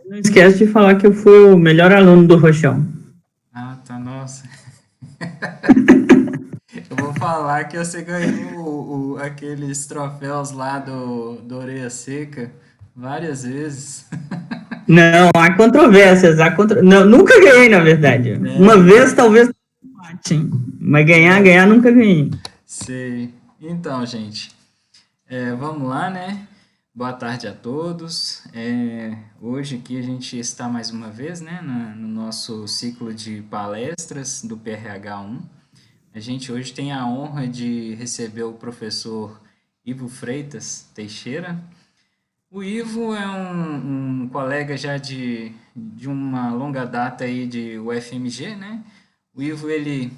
Não esquece de falar que eu fui o melhor aluno do Rochão. Ah, tá, nossa. Eu vou falar que você ganhou aqueles troféus lá do Orelha Seca várias vezes. Não, há controvérsias, Não, nunca ganhei, na verdade. Uma É, vez, talvez, sim, mas ganhar, nunca ganhei. sei. Então, gente, vamos lá, né? Boa tarde a todos. Hoje aqui a gente está mais uma vez, né, no nosso ciclo de palestras do PRH1. A gente hoje tem a honra de receber o professor Ivo Freitas Teixeira. O Ivo é um colega já de uma longa data aí de UFMG, né? O Ivo, ele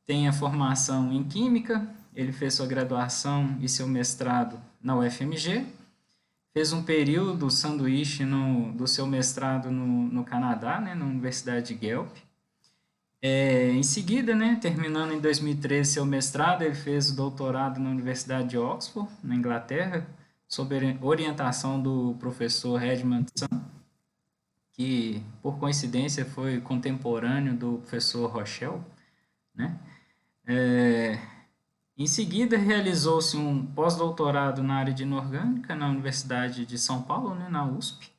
tem a formação em Química, ele fez sua graduação e seu mestrado na UFMG, fez um período sanduíche do seu mestrado no Canadá, né, na Universidade de Guelph. Em seguida, né, terminando em 2013 seu mestrado, ele fez o doutorado na Universidade de Oxford, na Inglaterra, sob orientação do professor Edmund Sun, que, por coincidência, foi contemporâneo do professor Rochelle, né? Em seguida, realizou-se um pós-doutorado na área de inorgânica na Universidade de São Paulo, né, na USP.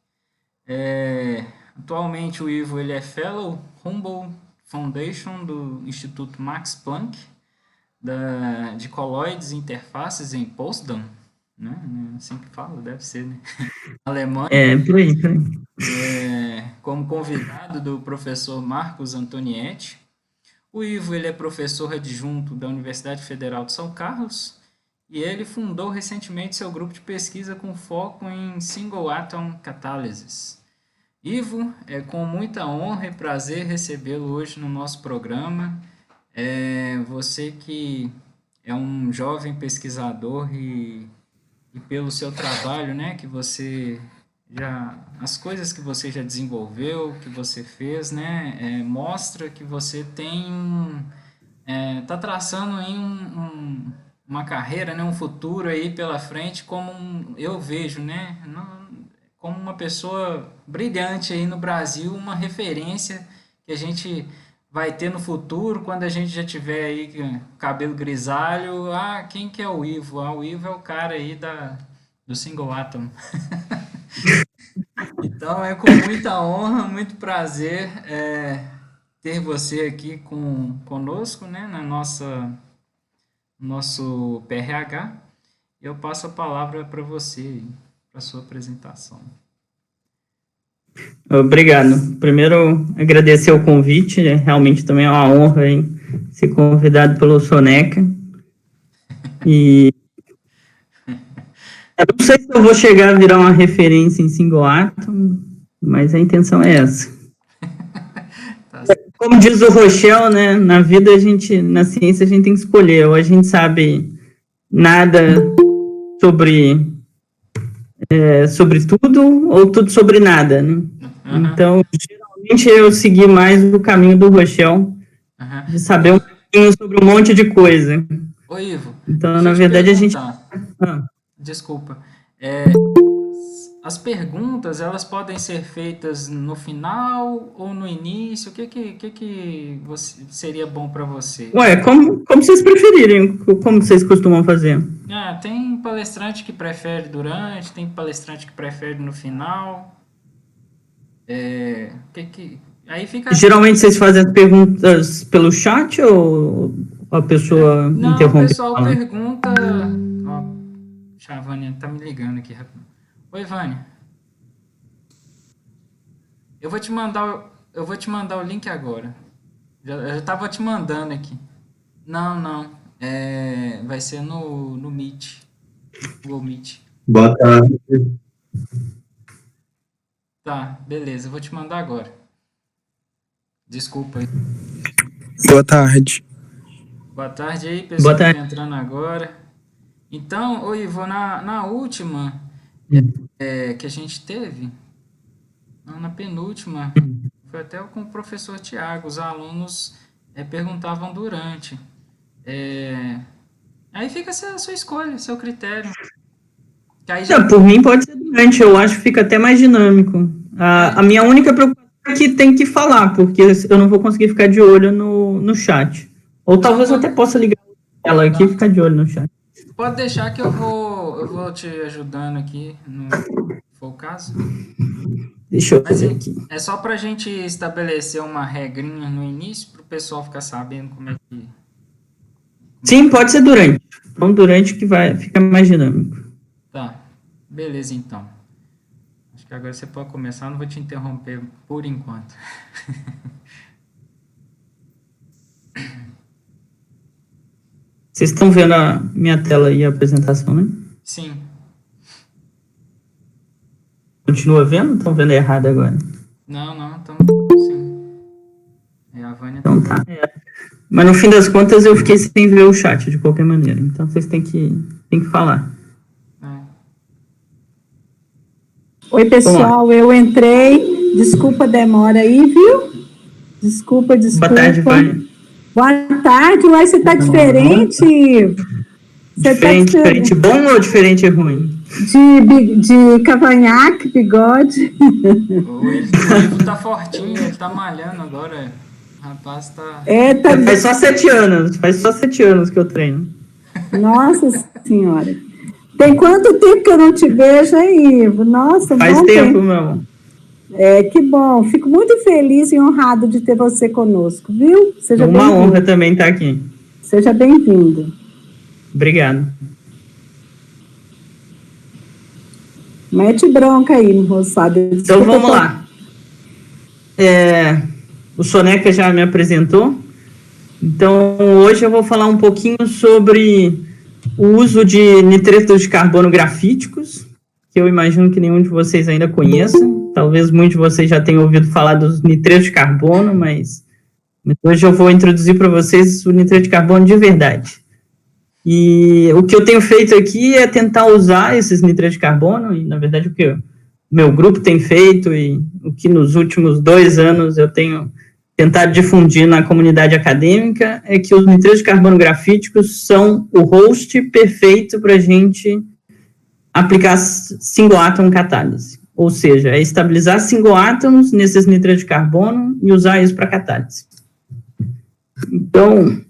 Atualmente, o Ivo ele é Fellow Humboldt Foundation do Instituto Max Planck de Colloides e Interfaces em Potsdam, né? Assim que fala, deve ser, né? Alemanha, Por aí, por aí. como convidado do professor Marcos Antonietti. O Ivo ele é professor adjunto da Universidade Federal de São Carlos e ele fundou recentemente seu grupo de pesquisa com foco em single atom catalysis. Ivo, é com muita honra e prazer recebê-lo hoje no nosso programa. Você que é um jovem pesquisador e pelo seu trabalho, né, que você as coisas que você já desenvolveu, que você fez, né, mostra que você tá traçando aí uma carreira, né, um futuro aí pela frente, eu vejo, né, como uma pessoa brilhante aí no Brasil, uma referência que a gente vai ter no futuro, quando a gente já tiver aí com cabelo grisalho, quem que é o Ivo? O Ivo é o cara aí do Single Atom. Então é com muita honra, muito prazer ter você aqui conosco, né, nosso PRH. Eu passo a palavra para você, para sua apresentação. Obrigado. Primeiro, agradecer o convite, né? Realmente também é uma honra, hein, ser convidado pelo Soneca. E eu não sei se eu vou chegar a virar uma referência em single atom, mas a intenção é essa. Tá. Como diz o Rochelle, né, na ciência a gente tem que escolher, ou a gente sabe nada sobre tudo, ou tudo sobre nada, né? Então, geralmente eu segui mais o caminho do Rochelle, de saber um pouquinho sobre um monte de coisa. Ô Ivo, Então, deixa eu na te verdade, a gente... perguntar. Ah, Desculpa. As perguntas, elas podem ser feitas no final ou no início? O que seria bom para você? como vocês preferirem, como vocês costumam fazer? Tem palestrante que prefere durante, tem palestrante que prefere no final. Aí fica. Geralmente vocês fazem as perguntas pelo chat ou a pessoa Não, o interrompe pessoal falando? pergunta. Ó, a Vânia tá me ligando aqui rapidinho. Oi, Vânia. Eu vou te mandar o link agora. Eu já tava te mandando aqui. Não, não. Vai ser no Meet. Google Meet. Boa tarde. Tá, beleza. Eu vou te mandar agora. Desculpa aí. Boa tarde. Boa tarde aí, Boa pessoal que tá tarde. entrando agora. Então, ô Ivo, na última que a gente teve, não, na penúltima, foi até com o professor Tiago, os alunos perguntavam durante. Aí fica a sua escolha, seu critério. Que aí já... Por mim pode ser durante, eu acho que fica até mais dinâmico. A minha única preocupação é que tem que falar, porque eu não vou conseguir ficar de olho no chat. Ou talvez eu até possa ligar ela aqui e ficar de olho no chat. Pode deixar que eu vou te ajudando aqui, se for o caso. Deixa eu fazer aqui. É só pra gente estabelecer uma regrinha no início, pro pessoal ficar sabendo como é que... Sim, pode ser durante. Então, durante que vai ficar mais dinâmico. Tá, beleza então. Acho que agora você pode começar, não vou te interromper por enquanto. Vocês estão vendo a minha tela e a apresentação, né? Sim. Continua vendo ou estão vendo errado agora? Não, estamos sim. A Vânia... Então tá. Mas no fim das contas eu fiquei sem ver o chat de qualquer maneira. Então vocês têm que falar. Oi, pessoal, eu entrei. Desculpa a demora aí, viu? Desculpa. Boa tarde, Vânia. Boa tarde, mas você tá diferente. Diferente bom ou diferente ruim? De cavanhaque, bigode. O Ivo tá fortinho, ele tá malhando agora. O rapaz tá... Faz só 7 anos que eu treino. Nossa Senhora. Tem quanto tempo que eu não te vejo, hein, Ivo? Nossa, faz tempo, meu. Que bom. Fico muito feliz e honrado de ter você conosco, viu? Seja bem-vindo. Uma honra também estar aqui. Seja bem-vindo. Obrigado. Mete bronca aí, moçada. Então vamos lá. O Soneca já me apresentou. Então hoje eu vou falar um pouquinho sobre o uso de nitretos de carbono grafíticos, que eu imagino que nenhum de vocês ainda conheça. Talvez muitos de vocês já tenham ouvido falar dos nitretos de carbono, mas hoje eu vou introduzir para vocês o nitreto de carbono de verdade. E o que eu tenho feito aqui é tentar usar esses nitretos de carbono, e na verdade o que o meu grupo tem feito, e o que nos últimos 2 anos eu tenho tentado difundir na comunidade acadêmica, é que os nitretos de carbono grafíticos são o host perfeito para a gente aplicar single atom catálise. Ou seja, é estabilizar single átomos nesses nitretos de carbono e usar isso para catálise. Então,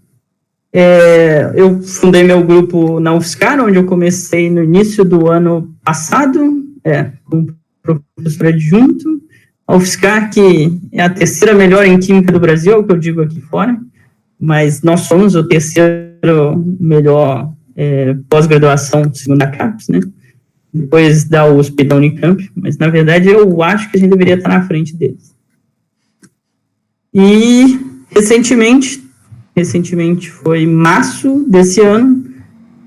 eu fundei meu grupo na UFSCar, onde eu comecei no início do ano passado, com o professor adjunto. A UFSCar, que é a 3ª melhor em química do Brasil, é o que eu digo aqui fora, mas nós somos o 3º melhor pós-graduação, segundo a CAPES, né? Depois da USP e da Unicamp, mas na verdade eu acho que a gente deveria estar na frente deles. E recentemente foi em março desse ano,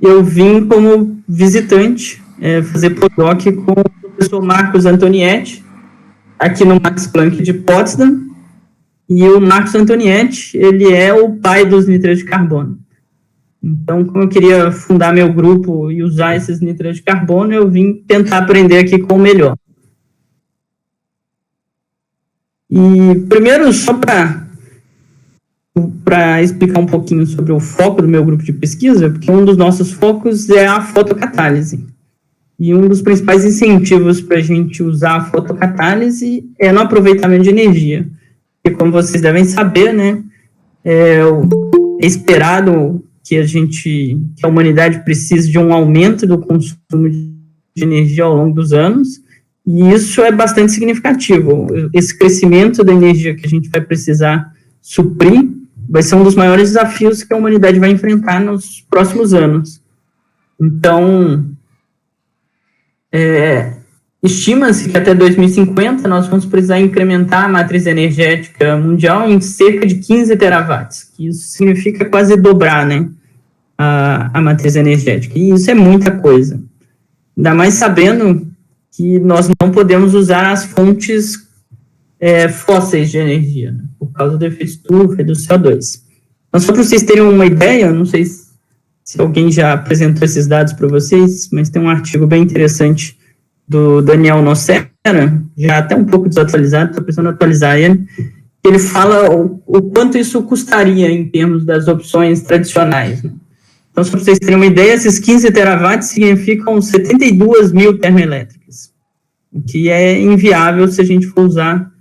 eu vim como visitante fazer pós-doc com o professor Marcos Antonietti, aqui no Max Planck de Potsdam, e o Marcos Antonietti, ele é o pai dos nitretos de carbono. Então, como eu queria fundar meu grupo e usar esses nitretos de carbono, eu vim tentar aprender aqui com o melhor. E primeiro, só para explicar um pouquinho sobre o foco do meu grupo de pesquisa, porque um dos nossos focos é a fotocatálise. E um dos principais incentivos para a gente usar a fotocatálise é no aproveitamento de energia. Porque, como vocês devem saber, né, é esperado que a humanidade precise de um aumento do consumo de energia ao longo dos anos, e isso é bastante significativo. Esse crescimento da energia que a gente vai precisar suprir vai ser um dos maiores desafios que a humanidade vai enfrentar nos próximos anos. Então, estima-se que até 2050 nós vamos precisar incrementar a matriz energética mundial em cerca de 15 terawatts, que isso significa quase dobrar, né, a matriz energética, e isso é muita coisa. Ainda mais sabendo que nós não podemos usar as fontes fósseis de energia, né, por causa do efeito estufa e do CO2. Então, só para vocês terem uma ideia, não sei se alguém já apresentou esses dados para vocês, mas tem um artigo bem interessante do Daniel Nocera, já até um pouco desatualizado, estou precisando atualizar ele. Ele fala o quanto isso custaria em termos das opções tradicionais, né? Então, só para vocês terem uma ideia, esses 15 terawatts significam 72 mil termoelétricas. o que é inviável se a gente for usar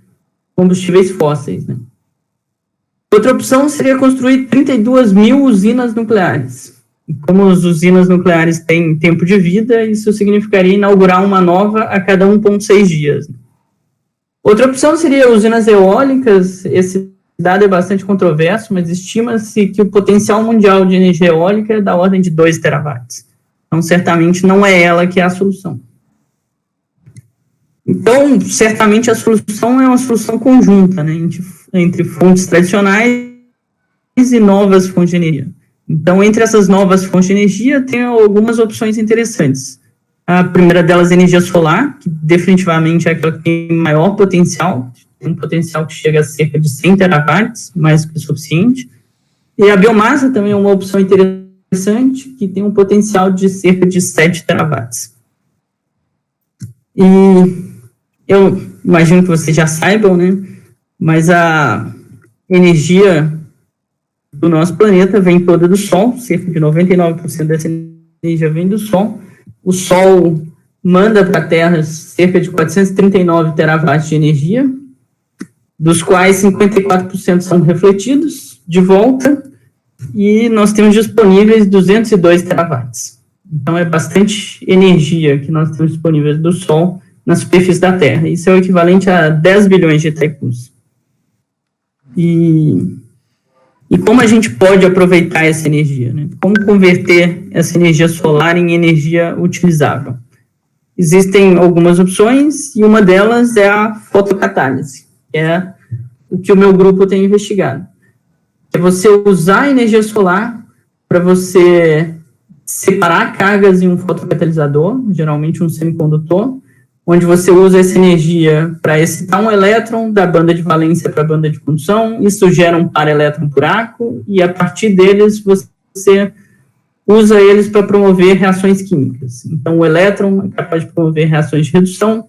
combustíveis fósseis, né? Outra opção seria construir 32 mil usinas nucleares. E como as usinas nucleares têm tempo de vida, isso significaria inaugurar uma nova a cada 1,6 dias. Outra opção seria usinas eólicas. Esse dado é bastante controverso, mas estima-se que o potencial mundial de energia eólica é da ordem de 2 terawatts. Então, certamente, não é ela que é a solução. Então, certamente, a solução é uma solução conjunta, né, entre fontes tradicionais e novas fontes de energia. Então, entre essas novas fontes de energia, tem algumas opções interessantes. A primeira delas é a energia solar, que definitivamente é aquela que tem maior potencial, tem um potencial que chega a cerca de 100 terawatts, mais que o suficiente. E a biomassa também é uma opção interessante, que tem um potencial de cerca de 7 terawatts. E eu imagino que vocês já saibam, né? Mas a energia do nosso planeta vem toda do Sol, cerca de 99% dessa energia vem do Sol. O Sol manda para a Terra cerca de 439 terawatts de energia, dos quais 54% são refletidos de volta, e nós temos disponíveis 202 terawatts. Então, é bastante energia que nós temos disponíveis do Sol na superfície da Terra. Isso é o equivalente a 10 bilhões de Itaipus. E como a gente pode aproveitar essa energia, né? Como converter essa energia solar em energia utilizável? Existem algumas opções, e uma delas é a fotocatálise, que é o que o meu grupo tem investigado. É você usar a energia solar para você separar cargas em um fotocatalisador, geralmente um semicondutor, onde você usa essa energia para excitar um elétron da banda de valência para a banda de condução. Isso gera um para-elétron buraco, e a partir deles você usa eles para promover reações químicas. Então, o elétron é capaz de promover reações de redução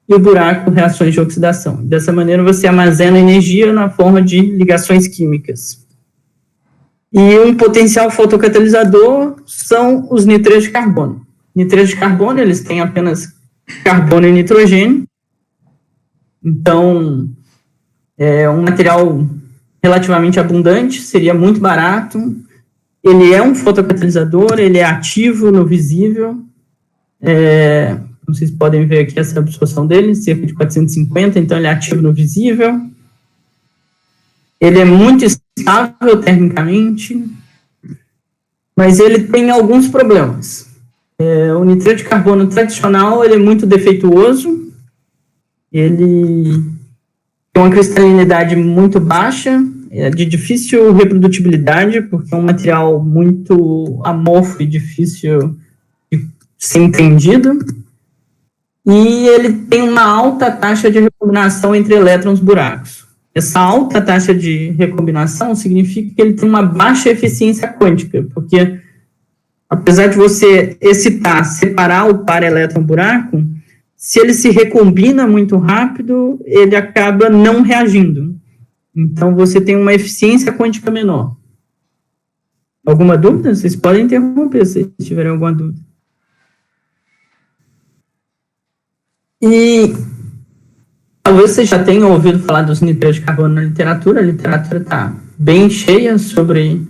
e o buraco, reações de oxidação. Dessa maneira, você armazena energia na forma de ligações químicas. E um potencial fotocatalisador são os nitretos de carbono. Nitretos de carbono, eles têm apenas carbono e nitrogênio. Então, é um material relativamente abundante, seria muito barato. Ele é um fotocatalisador, ele é ativo no visível. Vocês podem ver aqui essa absorção dele, cerca de 450, então ele é ativo no visível. Ele é muito estável termicamente, mas ele tem alguns problemas. O nitreto de carbono tradicional, ele é muito defeituoso, ele tem uma cristalinidade muito baixa, é de difícil reprodutibilidade, porque é um material muito amorfo e difícil de ser entendido, e ele tem uma alta taxa de recombinação entre elétrons buracos. Essa alta taxa de recombinação significa que ele tem uma baixa eficiência quântica, porque apesar de você excitar, separar o para-elétron buraco, se ele se recombina muito rápido, ele acaba não reagindo. Então, você tem uma eficiência quântica menor. Alguma dúvida? Vocês podem interromper se tiverem alguma dúvida. E talvez vocês já tenham ouvido falar dos nitretos de carbono na literatura. A literatura está bem cheia sobre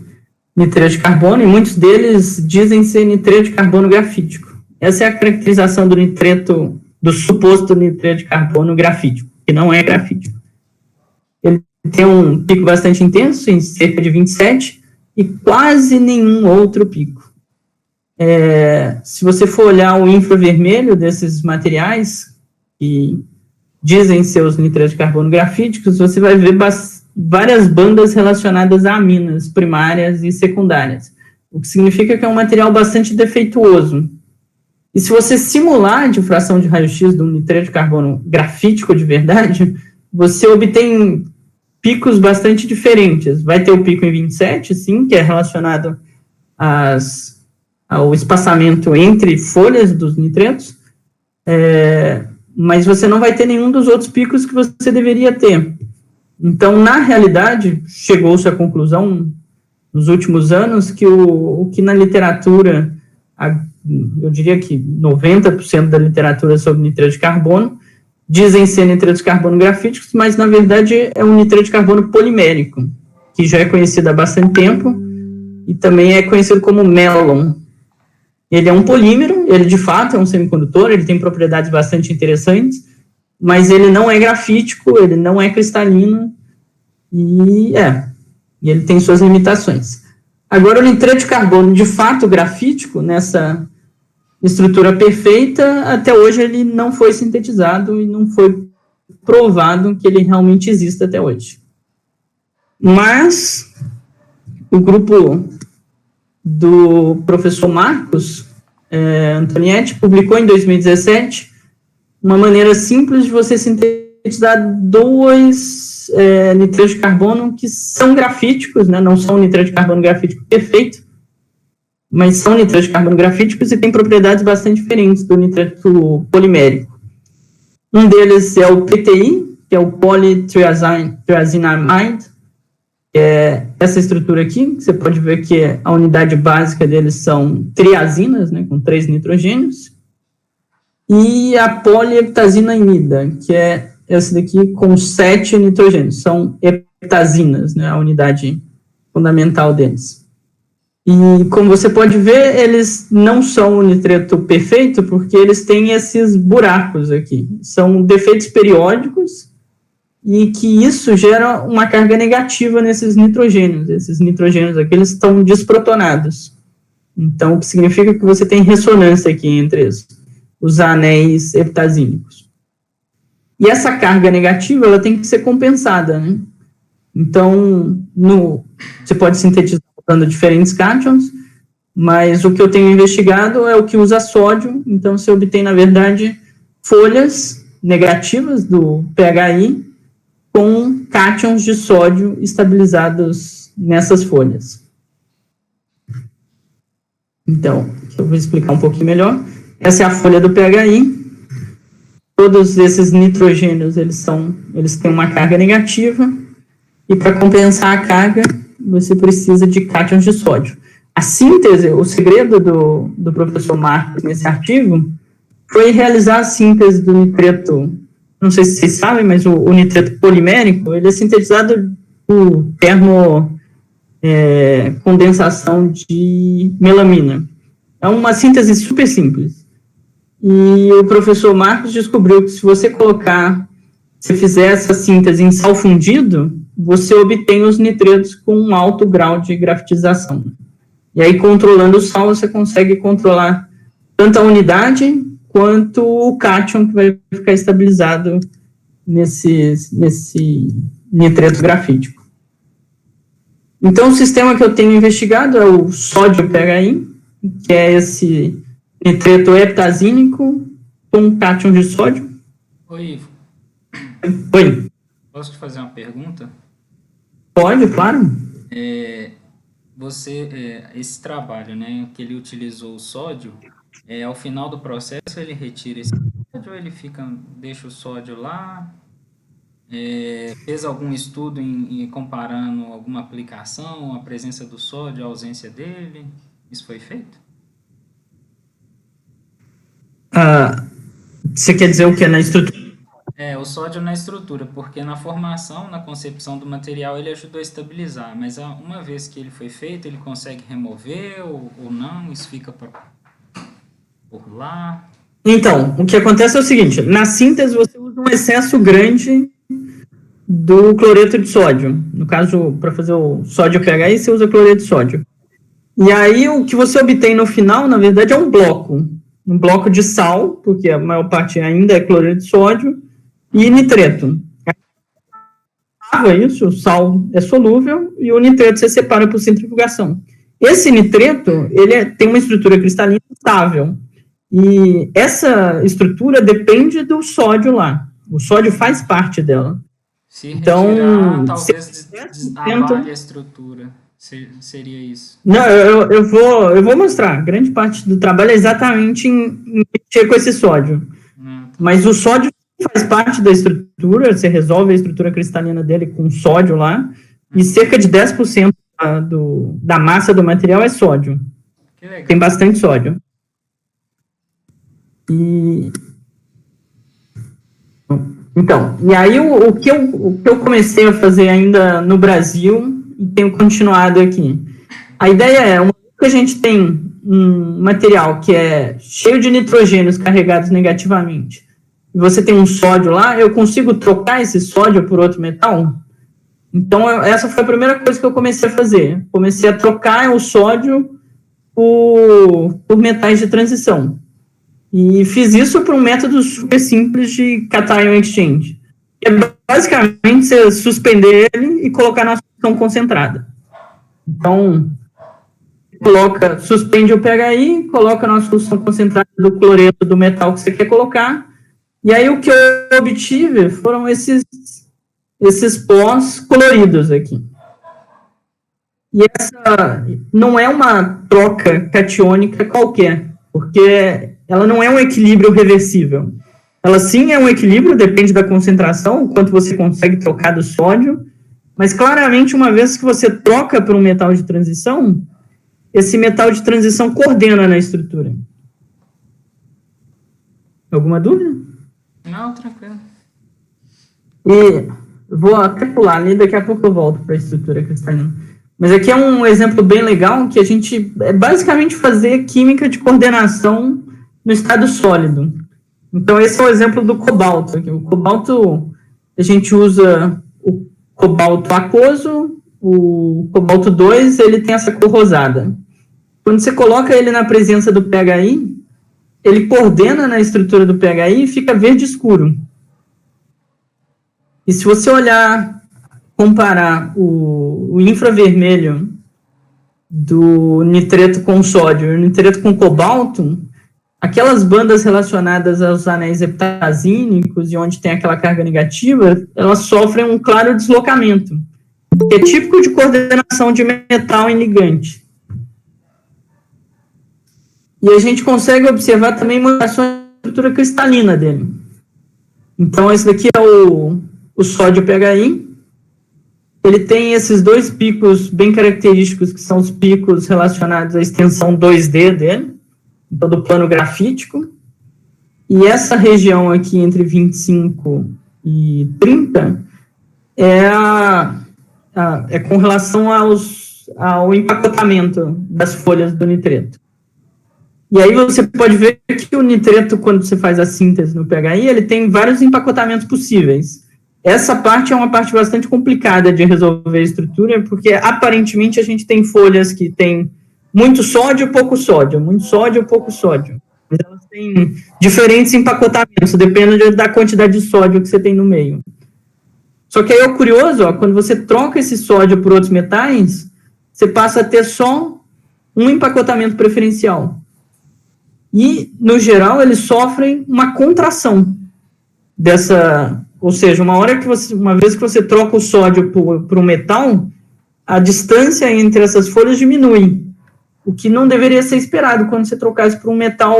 nitreto de carbono, e muitos deles dizem ser nitreto de carbono grafítico. Essa é a caracterização do nitreto, do suposto nitreto de carbono grafítico, que não é grafítico. Ele tem um pico bastante intenso, em cerca de 27, e quase nenhum outro pico. Se você for olhar o infravermelho desses materiais, que dizem ser os nitretos de carbono grafíticos, você vai ver várias bandas relacionadas a aminas primárias e secundárias, o que significa que é um material bastante defeituoso. E se você simular a difração de raio-x do nitreto de carbono grafítico de verdade, você obtém picos bastante diferentes. Vai ter o pico em 27, sim, que é relacionado ao espaçamento entre folhas dos nitretos, mas você não vai ter nenhum dos outros picos que você deveria ter. Então, na realidade, chegou-se à conclusão, nos últimos anos, que o que na literatura, eu diria que 90% da literatura sobre nitreto de carbono, dizem ser nitretos de carbono grafíticos, mas na verdade é um nitreto de carbono polimérico, que já é conhecido há bastante tempo e também é conhecido como Melon. Ele é um polímero, ele de fato é um semicondutor, ele tem propriedades bastante interessantes, mas ele não é grafítico, ele não é cristalino e ele tem suas limitações. Agora, o nitreto de carbono de fato grafítico, nessa estrutura perfeita, até hoje ele não foi sintetizado e não foi provado que ele realmente existe até hoje. Mas o grupo do professor Marcos Antonietti publicou em 2017 uma maneira simples de você sintetizar dois nitretos de carbono que são grafíticos, né? Não são nitreto de carbono grafítico perfeito, mas são nitretos de carbono grafíticos e têm propriedades bastante diferentes do nitreto polimérico. Um deles é o PTI, que é o polytriazinamide, que é essa estrutura aqui, que você pode ver que a unidade básica deles são triazinas, né, com 3 nitrogênios, e a polieptazinamida, que é essa daqui com 7 nitrogênios, são heptazinas, né, a unidade fundamental deles. E como você pode ver, eles não são o nitreto perfeito, porque eles têm esses buracos aqui, são defeitos periódicos, e que isso gera uma carga negativa nesses nitrogênios. Esses nitrogênios aqui, eles estão desprotonados. Então, o que significa que você tem ressonância aqui entre os anéis heptazínicos. E essa carga negativa, ela tem que ser compensada, né? Então, você pode sintetizar usando diferentes cátions, mas o que eu tenho investigado é o que usa sódio. Então, você obtém, na verdade, folhas negativas do PHI, com cátions de sódio estabilizados nessas folhas. Então, eu vou explicar um pouquinho melhor. Essa é a folha do PHI. Todos esses nitrogênios, eles têm uma carga negativa, e para compensar a carga, você precisa de cátions de sódio. A síntese, o segredo do professor Marcos nesse artigo, foi realizar a síntese do nitreto. Não sei se vocês sabem, mas o nitreto polimérico, ele é sintetizado por termocondensação de melamina. É uma síntese super simples. E o professor Marcos descobriu que se você fizer essa síntese em sal fundido, você obtém os nitretos com um alto grau de grafitização. E aí, controlando o sal, você consegue controlar tanto a unidade quanto o cátion que vai ficar estabilizado nesse nitreto grafítico. Então, o sistema que eu tenho investigado é o sódio PHI, que é esse nitreto heptazínico com cátion de sódio. Oi, Ivo. Oi. Posso te fazer uma pergunta? Pode, claro. Esse trabalho, né, que ele utilizou o sódio, ao final do processo ele retira esse sódio ou ele deixa o sódio lá? Fez algum estudo comparando alguma aplicação, a presença do sódio, a ausência dele? Isso foi feito? Você quer dizer o que na estrutura? O sódio na estrutura, porque na formação, na concepção do material, ele ajudou a estabilizar, mas uma vez que ele foi feito, ele consegue remover ou não? Isso fica por lá? Então, o que acontece é o seguinte, na síntese você usa um excesso grande do cloreto de sódio. No caso, para fazer o sódio PHI, você usa cloreto de sódio. E aí, o que você obtém no final, na verdade, é um bloco de sal, porque a maior parte ainda é cloreto de sódio, e nitreto. O sal é solúvel, e o nitreto você separa por centrifugação. Esse nitreto, ele tem uma estrutura cristalina estável, e essa estrutura depende do sódio lá. O sódio faz parte dela. Se retirar, talvez abale a estrutura. Seria isso. Não, eu vou mostrar. Grande parte do trabalho é exatamente em mexer com esse sódio. Mas o sódio faz parte da estrutura, você resolve a estrutura cristalina dele com sódio lá, e cerca de 10% da massa do material é sódio. Que legal. Tem bastante sódio. E Então, e aí o que eu comecei a fazer ainda no Brasil e tenho continuado aqui. A ideia é, uma vez que a gente tem um material que é cheio de nitrogênios carregados negativamente, e você tem um sódio lá, eu consigo trocar esse sódio por outro metal? Então, essa foi a primeira coisa que eu comecei a fazer. Comecei a trocar o sódio por metais de transição. E fiz isso por um método super simples de cation exchange. É basicamente você suspender ele e colocar na solução concentrada. Então, suspende o pHi, coloca na solução concentrada do cloreto do metal que você quer colocar, e aí o que eu obtive foram esses pós coloridos aqui. E essa não é uma troca catiônica qualquer, porque ela não é um equilíbrio reversível. Ela sim é um equilíbrio, depende da concentração, o quanto você consegue trocar do sódio, mas claramente uma vez que você troca por um metal de transição, esse metal de transição coordena na estrutura. Alguma dúvida? Não, tranquilo. E vou até pular ali, daqui a pouco eu volto para a estrutura cristalina. Mas aqui é um exemplo bem legal, que a gente é basicamente fazer química de coordenação no estado sólido. Então, esse é o exemplo do cobalto. O cobalto, a gente usa o cobalto aquoso, o cobalto 2, ele tem essa cor rosada. Quando você coloca ele na presença do pHi, ele coordena na estrutura do pHi e fica verde escuro. E se você comparar o infravermelho do nitreto com sódio e o nitreto com cobalto, aquelas bandas relacionadas aos anéis heptazínicos e onde tem aquela carga negativa, elas sofrem um claro deslocamento, que é típico de coordenação de metal em ligante. E a gente consegue observar também mutações na estrutura cristalina dele. Então, esse daqui é o sódio pHi. Ele tem esses dois picos bem característicos, que são os picos relacionados à extensão 2D dele, então do plano grafítico. E essa região aqui entre 25 e 30 é com relação ao empacotamento das folhas do nitreto. E aí você pode ver que o nitreto, quando você faz a síntese no pHi, ele tem vários empacotamentos possíveis. Essa parte é uma parte bastante complicada de resolver a estrutura, porque aparentemente a gente tem folhas que tem muito sódio, pouco sódio, muito sódio, pouco sódio. Mas elas têm diferentes empacotamentos, dependendo da quantidade de sódio que você tem no meio. Só que aí é curioso, quando você troca esse sódio por outros metais, você passa a ter só um empacotamento preferencial. E, no geral, eles sofrem uma contração dessa... Ou seja, uma vez que você troca o sódio por um metal, a distância entre essas folhas diminui, o que não deveria ser esperado quando você trocasse por um metal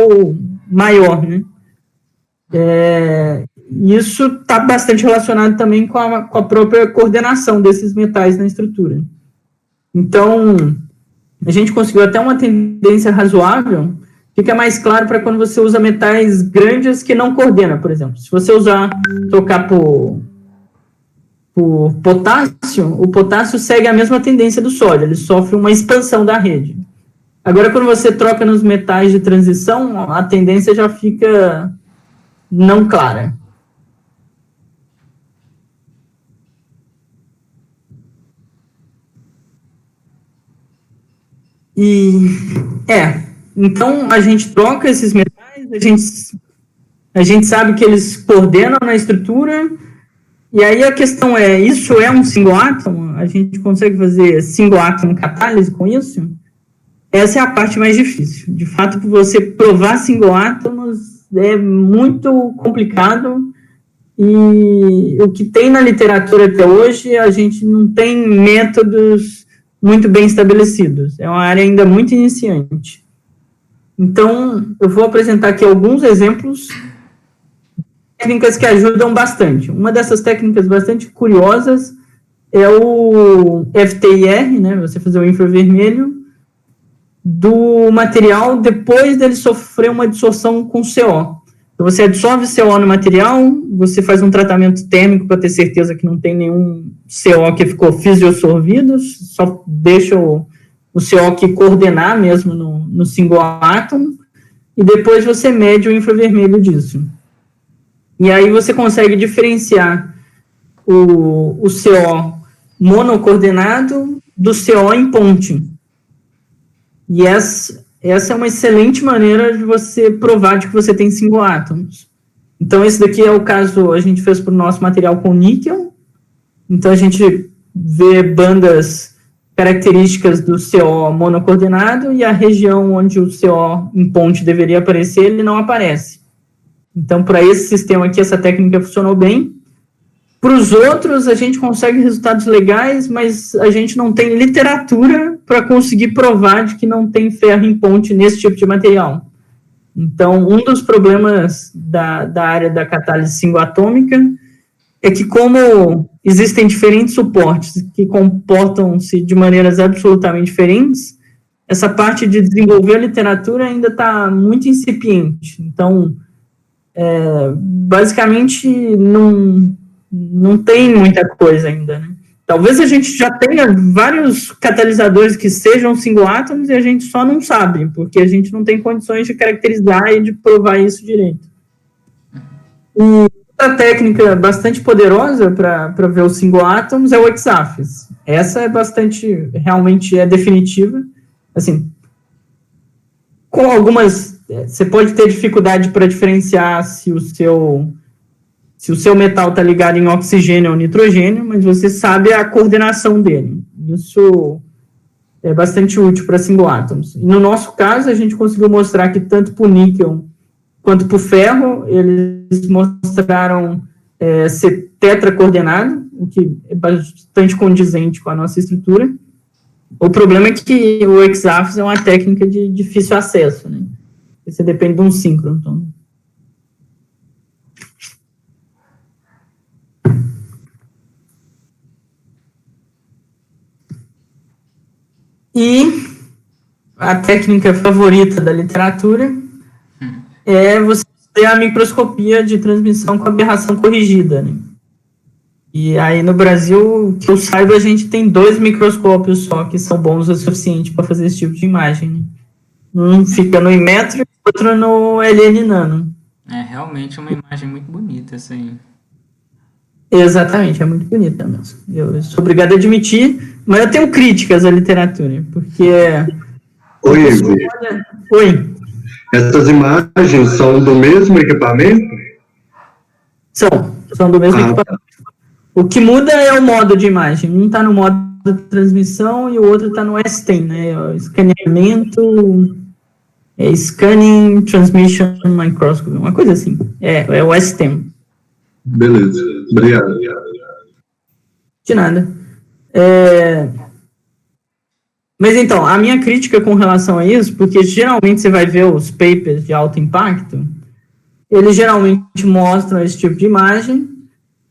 maior, né? Isso está bastante relacionado também com a própria coordenação desses metais na estrutura. Então, a gente conseguiu até uma tendência razoável. Fica mais claro para quando você usa metais grandes que não coordenam, por exemplo. Se você trocar por potássio, o potássio segue a mesma tendência do sódio, ele sofre uma expansão da rede. Agora, quando você troca nos metais de transição, a tendência já fica não clara. Então, a gente troca esses metais, a gente sabe que eles coordenam na estrutura, e aí a questão é, isso é um single átomo? A gente consegue fazer single átomo catálise com isso? Essa é a parte mais difícil. De fato, para você provar single átomos é muito complicado, e o que tem na literatura até hoje, a gente não tem métodos muito bem estabelecidos. É uma área ainda muito iniciante. Então, eu vou apresentar aqui alguns exemplos de técnicas que ajudam bastante. Uma dessas técnicas bastante curiosas é o FTIR, né, você fazer o infravermelho do material depois dele sofrer uma dissorção com CO. Então, você adsorve CO no material, você faz um tratamento térmico para ter certeza que não tem nenhum CO que ficou fisiosorvido, só deixa o CO aqui coordenar mesmo no single átomo, e depois você mede o infravermelho disso. E aí você consegue diferenciar o CO monocoordenado do CO em ponte. E essa é uma excelente maneira de você provar de que você tem single átomos. Então, esse daqui é o caso, a gente fez para o nosso material com níquel. Então, a gente vê bandas características do CO monocoordenado e a região onde o CO em ponte deveria aparecer, ele não aparece. Então, para esse sistema aqui, essa técnica funcionou bem. Para os outros, a gente consegue resultados legais, mas a gente não tem literatura para conseguir provar de que não tem ferro em ponte nesse tipo de material. Então, um dos problemas da área da catálise singoatômica é que, como existem diferentes suportes que comportam-se de maneiras absolutamente diferentes, essa parte de desenvolver a literatura ainda está muito incipiente. Então, basicamente, não tem muita coisa ainda, né? Talvez a gente já tenha vários catalisadores que sejam single átomos e a gente só não sabe, porque a gente não tem condições de caracterizar e de provar isso direito. E outra técnica bastante poderosa para ver os single átomos é o hexáfise. Essa é realmente é definitiva. Assim, com algumas, você pode ter dificuldade para diferenciar se o seu metal está ligado em oxigênio ou nitrogênio, mas você sabe a coordenação dele. Isso é bastante útil para single átomos. E no nosso caso, a gente conseguiu mostrar que tanto para o níquel quanto para o ferro, eles mostraram ser tetracoordenado, o que é bastante condizente com a nossa estrutura. O problema é que o hexáfise é uma técnica de difícil acesso, né? Você depende de um síncrono. Então. E a técnica favorita da literatura é você ter a microscopia de transmissão com aberração corrigida, né? E aí no Brasil, que eu saiba, a gente tem 2 microscópios só que são bons o suficiente para fazer esse tipo de imagem, né? Um fica no Inmetro e o outro no LN Nano. É realmente uma imagem muito bonita essa aí. Exatamente, é muito bonita mesmo. Eu sou obrigado a admitir, mas eu tenho críticas à literatura, porque... Oi, Igor. Oi. Essas imagens são do mesmo equipamento? São do mesmo equipamento. O que muda é o modo de imagem. Um está no modo de transmissão e o outro está no STEM, né? O escaneamento, Scanning Transmission Microscopy, uma coisa assim. É o STEM. Beleza, obrigado. De nada. Mas então, a minha crítica com relação a isso, porque geralmente você vai ver os papers de alto impacto, eles geralmente mostram esse tipo de imagem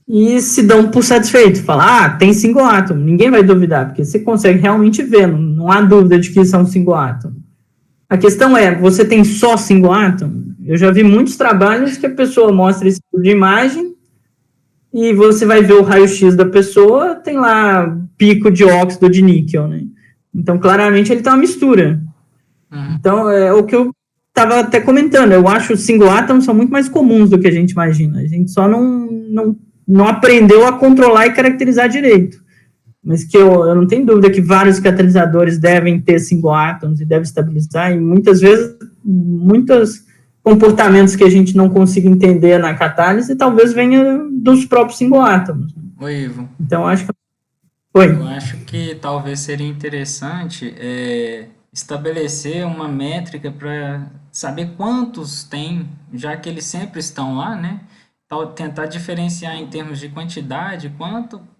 e se dão por satisfeito. Falam, tem single átomo. Ninguém vai duvidar, porque você consegue realmente ver, não há dúvida de que isso é um single átomo. A questão é, você tem só single átomo? Eu já vi muitos trabalhos que a pessoa mostra esse tipo de imagem e você vai ver o raio-x da pessoa, tem lá pico de óxido de níquel, né? Então, claramente, ele tem uma mistura. Então, é o que eu estava até comentando. Eu acho que os single átomos são muito mais comuns do que a gente imagina. A gente só não aprendeu a controlar e caracterizar direito. Mas que eu não tenho dúvida que vários catalisadores devem ter single átomos e devem estabilizar, e muitas vezes, muitos comportamentos que a gente não consiga entender na catálise, talvez venha dos próprios single átomos. Oi, Ivo. Então, acho que... Oi. Eu acho que talvez seria interessante estabelecer uma métrica para saber quantos tem, já que eles sempre estão lá, né? Tentar diferenciar em termos de quantidade,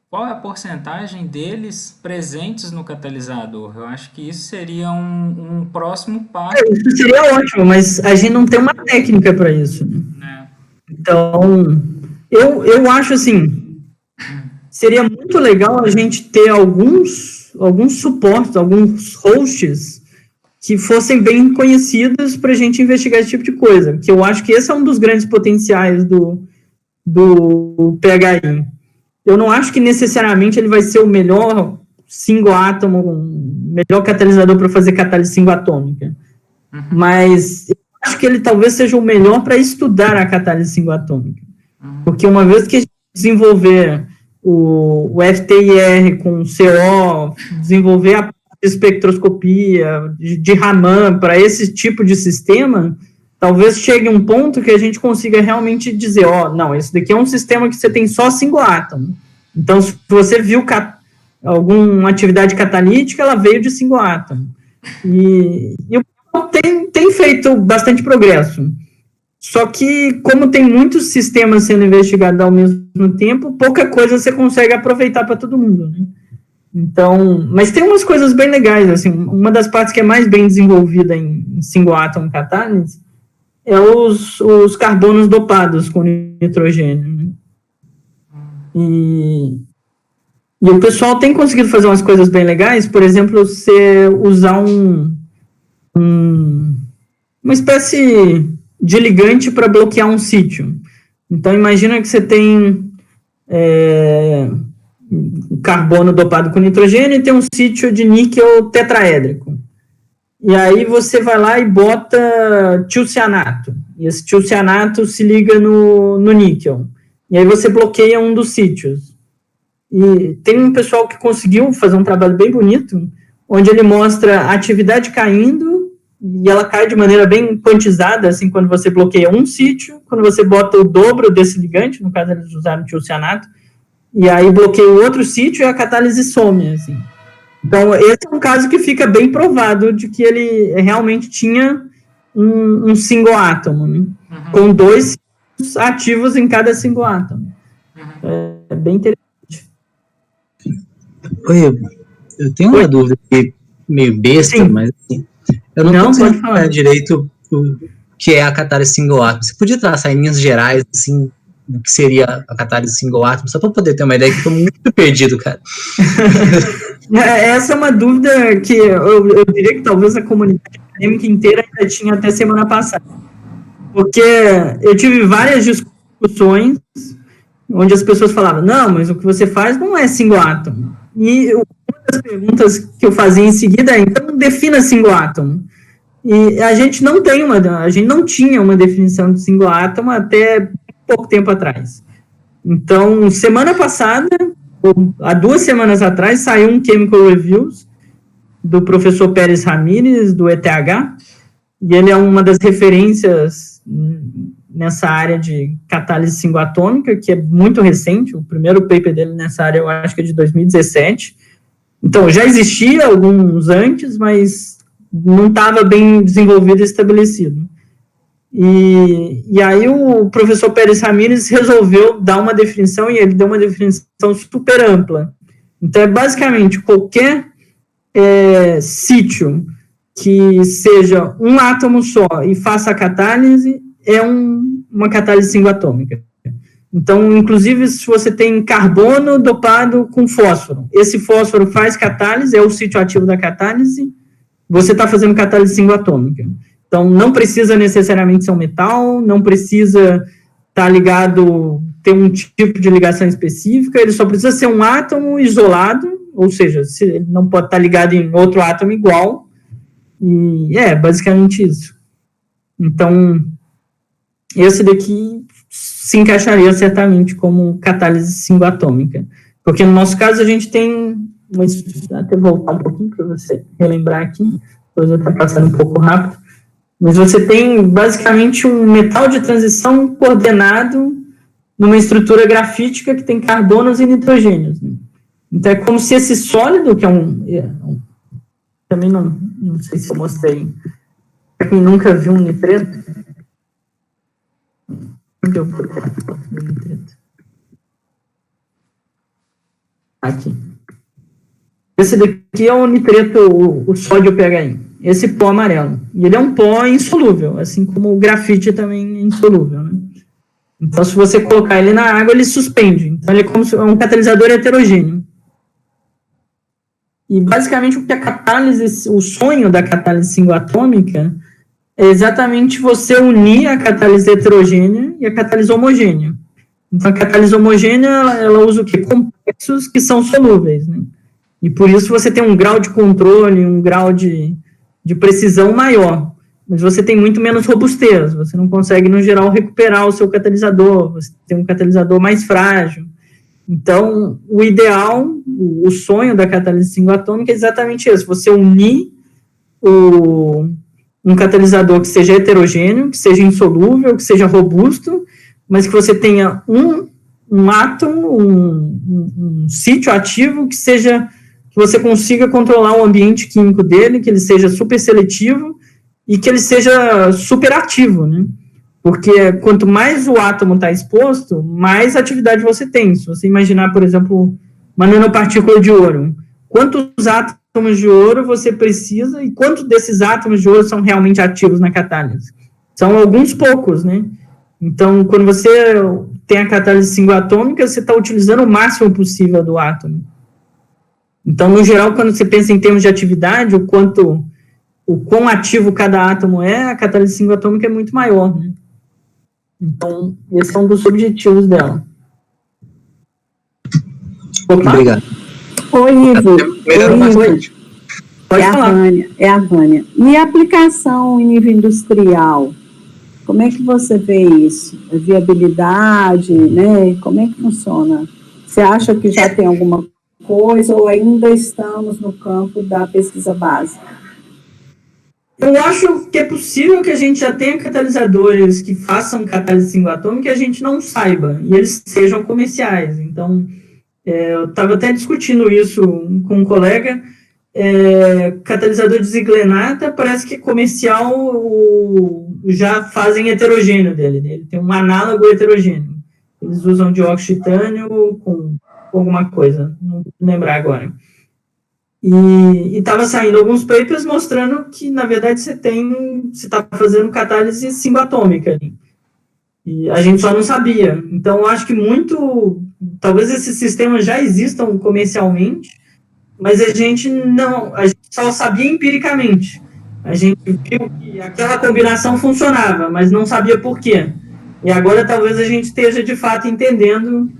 qual é a porcentagem deles presentes no catalisador. Eu acho que isso seria um próximo passo. Isso seria ótimo, mas a gente não tem uma técnica para isso. Né? Então, eu acho assim, seria muito legal a gente ter alguns suportes, alguns hosts que fossem bem conhecidas para a gente investigar esse tipo de coisa, que eu acho que esse é um dos grandes potenciais do PHI. Eu não acho que necessariamente ele vai ser o melhor single átomo, o melhor catalisador para fazer catálise single atômica, mas eu acho que ele talvez seja o melhor para estudar a catálise single atômica, porque uma vez que a gente desenvolver o FTIR com CO, desenvolver a espectroscopia de Raman para esse tipo de sistema, talvez chegue um ponto que a gente consiga realmente dizer, não, esse daqui é um sistema que você tem só single átomo. Então, se você viu alguma atividade catalítica, ela veio de single átomo. E tem feito bastante progresso. Só que, como tem muitos sistemas sendo investigados ao mesmo tempo, pouca coisa você consegue aproveitar para todo mundo, né? Então, mas tem umas coisas bem legais, assim, uma das partes que é mais bem desenvolvida em single atom catálise é os carbonos dopados com nitrogênio, né? E o pessoal tem conseguido fazer umas coisas bem legais, por exemplo, você usar uma espécie de ligante para bloquear um sítio. Então, imagina que você tem carbono dopado com nitrogênio e tem um sítio de níquel tetraédrico. E aí você vai lá e bota tiocianato. E esse tiocianato se liga no níquel. E aí você bloqueia um dos sítios. E tem um pessoal que conseguiu fazer um trabalho bem bonito, onde ele mostra a atividade caindo, e ela cai de maneira bem quantizada, assim, quando você bloqueia um sítio, quando você bota o dobro desse ligante, no caso eles usaram tiocianato, e aí bloqueia o outro sítio e a catálise some, assim. Então, esse é um caso que fica bem provado de que ele realmente tinha um single átomo, né? Com 2 sítios ativos em cada single átomo. É bem interessante. Oi, eu tenho uma dúvida aqui, meio besta, Sim. mas assim, eu não consigo falar direito o que é a catálise single átomo. Você podia traçar em linhas gerais, assim, o que seria a catálise single átomo, só para poder ter uma ideia, que eu tô muito perdido, cara. Essa é uma dúvida que eu diria que talvez a comunidade acadêmica inteira ainda tinha até semana passada. Porque eu tive várias discussões onde as pessoas falavam, não, mas o que você faz não é single átomo. E uma das perguntas que eu fazia em seguida é, então defina single átomo. E a gente não tinha uma definição de single átomo até pouco tempo atrás. Então, semana passada, ou há 2 semanas atrás, saiu um Chemical Reviews do professor Pérez Ramírez, do ETH, e ele é uma das referências nessa área de catálise single atômica, que é muito recente. O primeiro paper dele nessa área eu acho que é de 2017. Então, já existia alguns antes, mas não estava bem desenvolvido e estabelecido. E aí o professor Pérez Ramírez resolveu dar uma definição, e ele deu uma definição super ampla. Então, é basicamente qualquer sítio que seja um átomo só e faça a catálise, é uma catálise single atômica. Então, inclusive, se você tem carbono dopado com fósforo, esse fósforo faz catálise, é o sítio ativo da catálise, você está fazendo catálise single atômica. Então, não precisa necessariamente ser um metal, não precisa estar ligado, ter um tipo de ligação específica, ele só precisa ser um átomo isolado, ou seja, ele não pode estar ligado em outro átomo igual, e basicamente isso. Então, esse daqui se encaixaria certamente como catálise single atômica, porque no nosso caso a gente tem, até voltar um pouquinho para você relembrar aqui, depois eu estou passando um pouco rápido, mas você tem basicamente um metal de transição coordenado numa estrutura grafítica que tem carbonos e nitrogênios, né? Então é como se esse sólido, que também não sei se eu mostrei, para quem nunca viu um nitreto, aqui. Esse daqui é o nitreto, o sódio PHI. Esse pó amarelo. E ele é um pó insolúvel, assim como o grafite também é insolúvel, né? Então, se você colocar ele na água, ele suspende. Então, ele é como se um catalisador heterogêneo. E basicamente o que a catálise, o sonho da catálise single-atômica é exatamente você unir a catálise heterogênea e a catálise homogênea. Então, a catálise homogênea, ela usa o quê? Complexos que são solúveis, né? E por isso você tem um grau de controle, um grau de precisão maior. Mas você tem muito menos robustez. Você não consegue, no geral, recuperar o seu catalisador. Você tem um catalisador mais frágil. Então, o ideal, o sonho da catálise single-atômica é exatamente esse. Você unir um catalisador que seja heterogêneo, que seja insolúvel, que seja robusto, mas que você tenha um átomo, um sítio ativo que você consiga controlar o ambiente químico dele, que ele seja super seletivo e que ele seja super ativo, né? Porque quanto mais o átomo está exposto, mais atividade você tem. Se você imaginar, por exemplo, uma nanopartícula de ouro, quantos átomos de ouro você precisa e quantos desses átomos de ouro são realmente ativos na catálise? São alguns poucos, né? Então, quando você tem a catálise single-atômica, você está utilizando o máximo possível do átomo. Então, no geral, quando você pensa em termos de atividade, o quão ativo cada átomo é, a catálise single-atômica é muito maior, né? Então, esse é um dos objetivos dela. Opa. Obrigado. Oi, Ivo. Pode falar. É a Vânia. E a aplicação em nível industrial? Como é que você vê isso? A viabilidade, né? Como é que funciona? Você acha que já tem alguma coisa ou ainda estamos no campo da pesquisa básica? Eu acho que é possível que a gente já tenha catalisadores que façam catálise single-atômica que a gente não saiba, e eles sejam comerciais. Então, eu estava até discutindo isso com um colega. Catalisador de ziglenata parece que comercial já fazem heterogêneo dele. Ele tem um análogo heterogêneo. Eles usam dióxido de titânio com alguma coisa, não vou lembrar agora. E estava saindo alguns papers mostrando que, na verdade, você está fazendo catálise single-atômica. E a gente só não sabia. Então, eu acho que talvez esses sistemas já existam comercialmente, mas a gente só sabia empiricamente. A gente viu que aquela combinação funcionava, mas não sabia por quê. E agora talvez a gente esteja, de fato, entendendo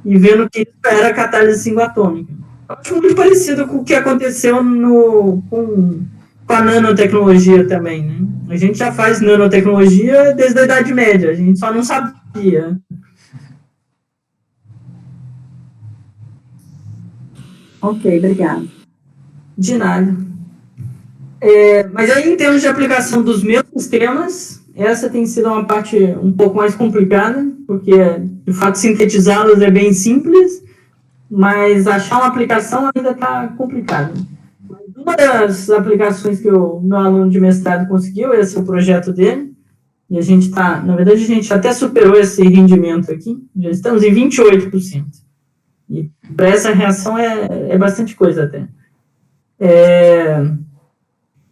e vendo que isso era catálise single-atômica. Eu acho muito parecido com o que aconteceu com a nanotecnologia também, né? A gente já faz nanotecnologia desde a Idade Média, a gente só não sabia. Ok, obrigada. De nada. Mas aí, em termos de aplicação dos meus sistemas, essa tem sido uma parte um pouco mais complicada, porque, de fato, sintetizá-los é bem simples, mas achar uma aplicação ainda está complicado. Uma das aplicações que o meu aluno de mestrado conseguiu, esse é o projeto dele, e na verdade, a gente até superou esse rendimento aqui, já estamos em 28%. E para essa reação é bastante coisa até.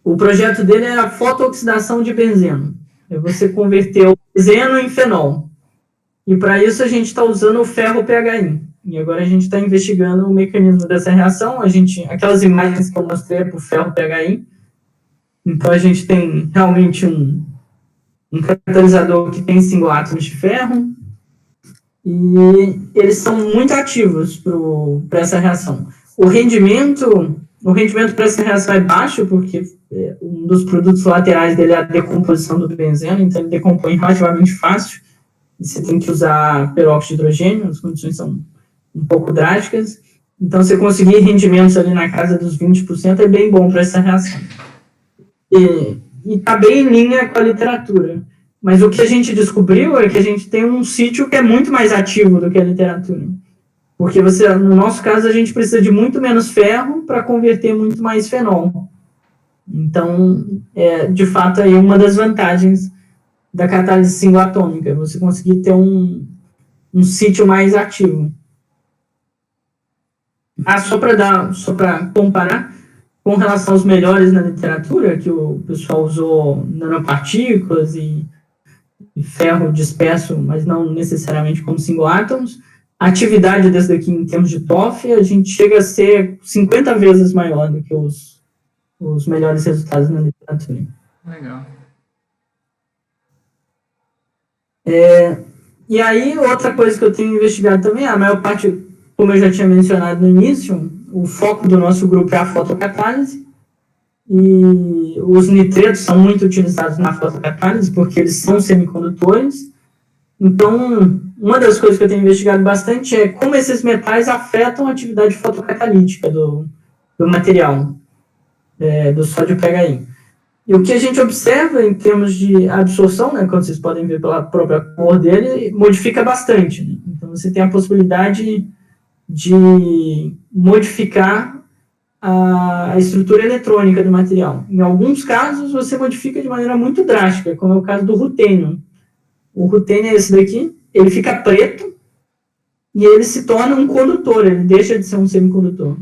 O projeto dele é a fotooxidação de benzeno. É você converter o benzeno em fenol. E para isso a gente está usando o ferro PHI. E agora a gente está investigando o mecanismo dessa reação. Aquelas imagens que eu mostrei é para o ferro PHI. Então a gente tem realmente um catalisador que tem single átomos de ferro. E eles são muito ativos para essa reação. O rendimento para essa reação é baixo, porque um dos produtos laterais dele é a decomposição do benzeno, então ele decompõe relativamente fácil. E você tem que usar peróxido de hidrogênio, as condições são um pouco drásticas. Então, você conseguir rendimentos ali na casa dos 20% é bem bom para essa reação. E está bem em linha com a literatura. Mas o que a gente descobriu é que a gente tem um sítio que é muito mais ativo do que a literatura. Porque no nosso caso, a gente precisa de muito menos ferro para converter muito mais fenol. Então, de fato, aí uma das vantagens da catálise single-atômica, você conseguir ter um sítio mais ativo. Só para comparar, com relação aos melhores na literatura, que o pessoal usou nanopartículas e ferro disperso, mas não necessariamente como single átomos, a atividade desse daqui em termos de TOF, a gente chega a ser 50 vezes maior do que os melhores resultados na literatura. Legal. E aí, outra coisa que eu tenho investigado também, a maior parte, como eu já tinha mencionado no início, o foco do nosso grupo é a fotocatálise, e os nitretos são muito utilizados na fotocatálise, porque eles são semicondutores. Então, uma das coisas que eu tenho investigado bastante é como esses metais afetam a atividade fotocatalítica do material, do sódio PHI. E o que a gente observa em termos de absorção, né, quando vocês podem ver pela própria cor dele, modifica bastante. Né? Então, você tem a possibilidade de modificar a estrutura eletrônica do material. Em alguns casos, você modifica de maneira muito drástica, como é o caso do rutênio. O rutênio é esse daqui, ele fica preto e ele se torna um condutor, ele deixa de ser um semicondutor.